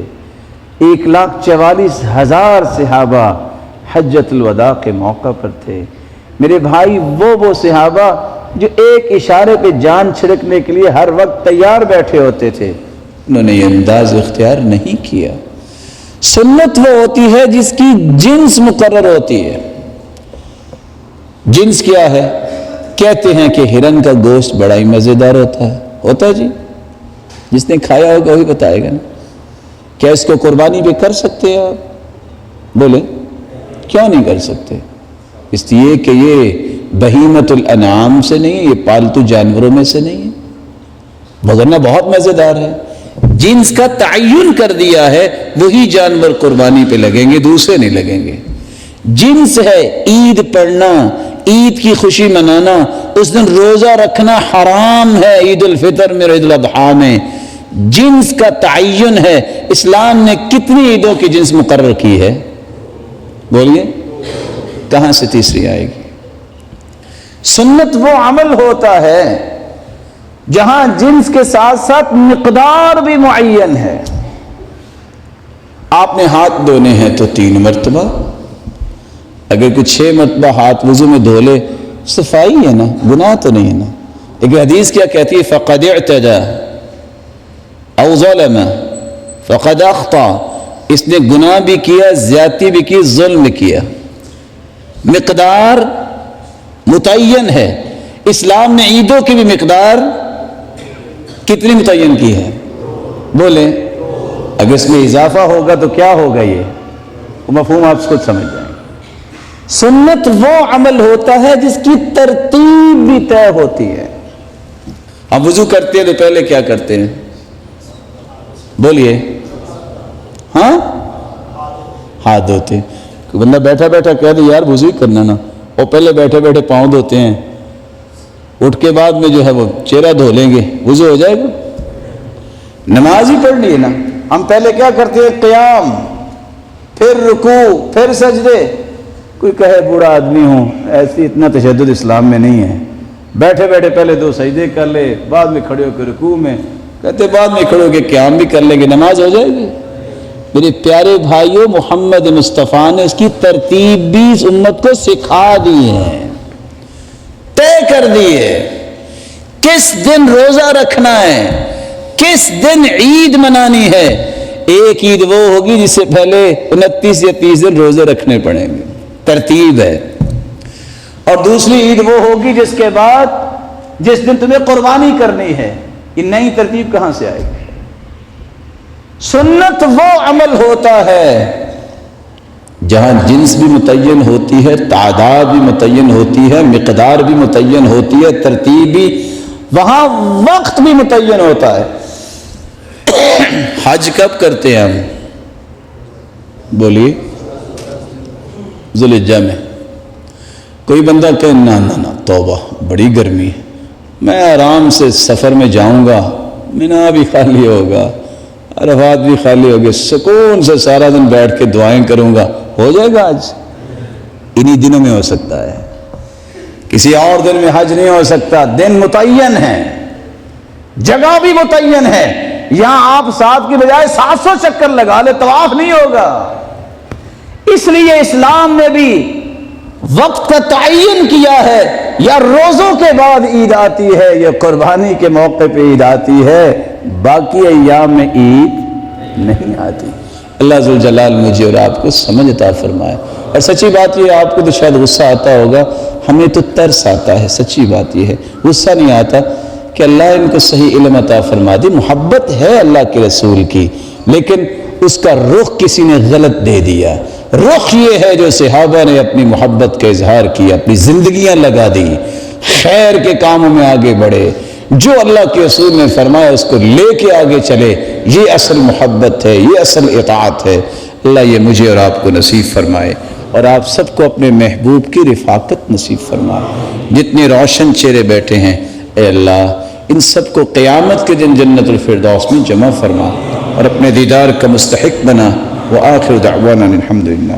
1,44,000 صحابہ حجۃ الوداع کے موقع پر تھے۔ میرے بھائی، وہ صحابہ جو ایک اشارے پہ جان چھڑکنے کے لیے ہر وقت تیار بیٹھے ہوتے تھے، انہوں نے یہ انداز اختیار نہیں کیا۔ سنت وہ ہوتی ہے جس کی جنس مقرر ہوتی ہے۔ جنس کیا ہے؟ کہتے ہیں کہ ہرن کا گوشت بڑا ہی مزیدار ہوتا ہے جی، جس نے کھایا ہوگا وہی بتائے گا نا۔ کیا اس کو قربانی پہ کر سکتے ہیں آپ؟ بولے کیوں نہیں کر سکتے؟ اس لیے کہ یہ بہیمت الانعام سے نہیں ہے، یہ پالتو جانوروں میں سے نہیں ہے، وگرنہ بہت مزیدار ہے۔ جنس کا تعین کر دیا ہے، وہی جانور قربانی پہ لگیں گے، دوسرے نہیں لگیں گے۔ جنس ہے عید پڑھنا، عید کی خوشی منانا، اس دن روزہ رکھنا حرام ہے عید الفطر میں، عید الاضحیٰ میں۔ جنس کا تعین ہے۔ اسلام نے کتنی عیدوں کی جنس مقرر کی ہے؟ بولیے، کہاں سے تیسری آئے گی؟ سنت وہ عمل ہوتا ہے جہاں جنس کے ساتھ ساتھ مقدار بھی معین ہے. آپ نے ہاتھ دھونے ہیں تو 3 مرتبہ، اگر کوئی 6 مرتبہ ہاتھ وضو میں دھو لے صفائی ہے نا، گناہ تو نہیں ہے نا. لیکن حدیث کیا کہتی ہے؟ فقد اعتدى او ظلم فقد اخطا، اس نے گناہ بھی کیا، زیادتی بھی کی، ظلم بھی کیا. مقدار متعین ہے. اسلام نے عیدوں کی بھی مقدار کتنی متعین کی ہے؟ بولیں. اگر اس میں اضافہ ہوگا تو کیا ہوگا؟ یہ مفہوم آپ خود سمجھ جائیں. سنت وہ عمل ہوتا ہے جس کی ترتیب بھی طے ہوتی ہے. ہم وضو کرتے ہیں تو پہلے کیا کرتے ہیں؟ بولیے. ہاں، ہاتھ دھوتے. بندہ بیٹھا بیٹھا کہہ دے یار وضو ہی کرنا نا، اور پہلے بیٹھے بیٹھے پاؤں دھوتے ہیں، اٹھ کے بعد میں جو ہے وہ چہرہ دھو لیں گے، وضو ہو جائے گا؟ نماز ہی پڑھ لیے نا. ہم پہلے کیا کرتے ہیں؟ قیام، پھر رکوع، پھر سجدے. کوئی کہے بوڑھا آدمی ہوں، ایسی اتنا تشدد اسلام میں نہیں ہے. بیٹھے بیٹھے پہلے 2 سجدے کر لے، بعد میں کھڑے ہو کے رکوع میں، کہتے بعد میں کھڑے ہو کے قیام بھی کر لیں گے، نماز ہو جائے گی. میرے پیارے بھائیوں، محمد مصطفیٰ نے اس کی ترتیب بھی اس امت کو سکھا دی ہے، طے کر دی ہے. کس دن روزہ رکھنا ہے، کس دن عید منانی ہے. ایک عید وہ ہوگی جس سے پہلے 29 یا 30 دن روزے رکھنے پڑیں گے، ترتیب ہے. اور دوسری عید وہ ہوگی جس کے بعد جس دن تمہیں قربانی کرنی ہے. یہ نئی ترتیب کہاں سے آئے گی؟ سنت وہ عمل ہوتا ہے جہاں جنس بھی متعین ہوتی ہے، تعداد بھی متعین ہوتی ہے، مقدار بھی متعین ہوتی ہے، ترتیب بھی، وہاں وقت بھی متعین ہوتا ہے. حج کب کرتے ہیں ہم؟ بولیے. ذوالحجہ میں. کوئی بندہ کہے نا نا نا توبہ بڑی گرمی ہے، میں آرام سے سفر میں جاؤں گا، مینا بھی خالی ہوگا، عرفات بھی خالی ہوگے، سکون سے سارا دن بیٹھ کے دعائیں کروں گا. ہو جائے گا حج؟ انہی دنوں میں ہو سکتا ہے، کسی اور دن میں حج نہیں ہو سکتا. دن متعین ہے، جگہ بھی متعین ہے. یہاں آپ 7 کی بجائے 700 چکر لگا لے، طواف نہیں ہوگا. اس لیے اسلام نے بھی وقت کا تعین کیا ہے. یا روزوں کے بعد عید آتی ہے یا قربانی کے موقع پہ عید آتی ہے، باقی ایام میں عید نہیں آتی. اللہ ذوالجلال مجھے اور آپ کو سمجھ عطا فرمائے. اور سچی بات یہ، آپ کو تو شاید غصہ آتا ہوگا، ہمیں تو ترس آتا ہے. سچی بات یہ ہے، غصہ نہیں آتا کہ اللہ ان کو صحیح علم عطا فرما دی. محبت ہے اللہ کے رسول کی، لیکن اس کا رخ کسی نے غلط دے دیا. رخ یہ ہے جو صحابہ نے اپنی محبت کا اظہار کیا، اپنی زندگیاں لگا دی، خیر کے کاموں میں آگے بڑھے، جو اللہ کے رسول نے فرمایا اس کو لے کے آگے چلے. یہ اصل محبت ہے، یہ اصل اطاعت ہے. اللہ یہ مجھے اور آپ کو نصیب فرمائے، اور آپ سب کو اپنے محبوب کی رفاقت نصیب فرمائے. جتنے روشن چہرے بیٹھے ہیں اے اللہ ان سب کو قیامت کے دن جنت الفردوس میں جمع فرما اور اپنے دیدار کا مستحق بنا. وآخر دعوانا الحمدللہ.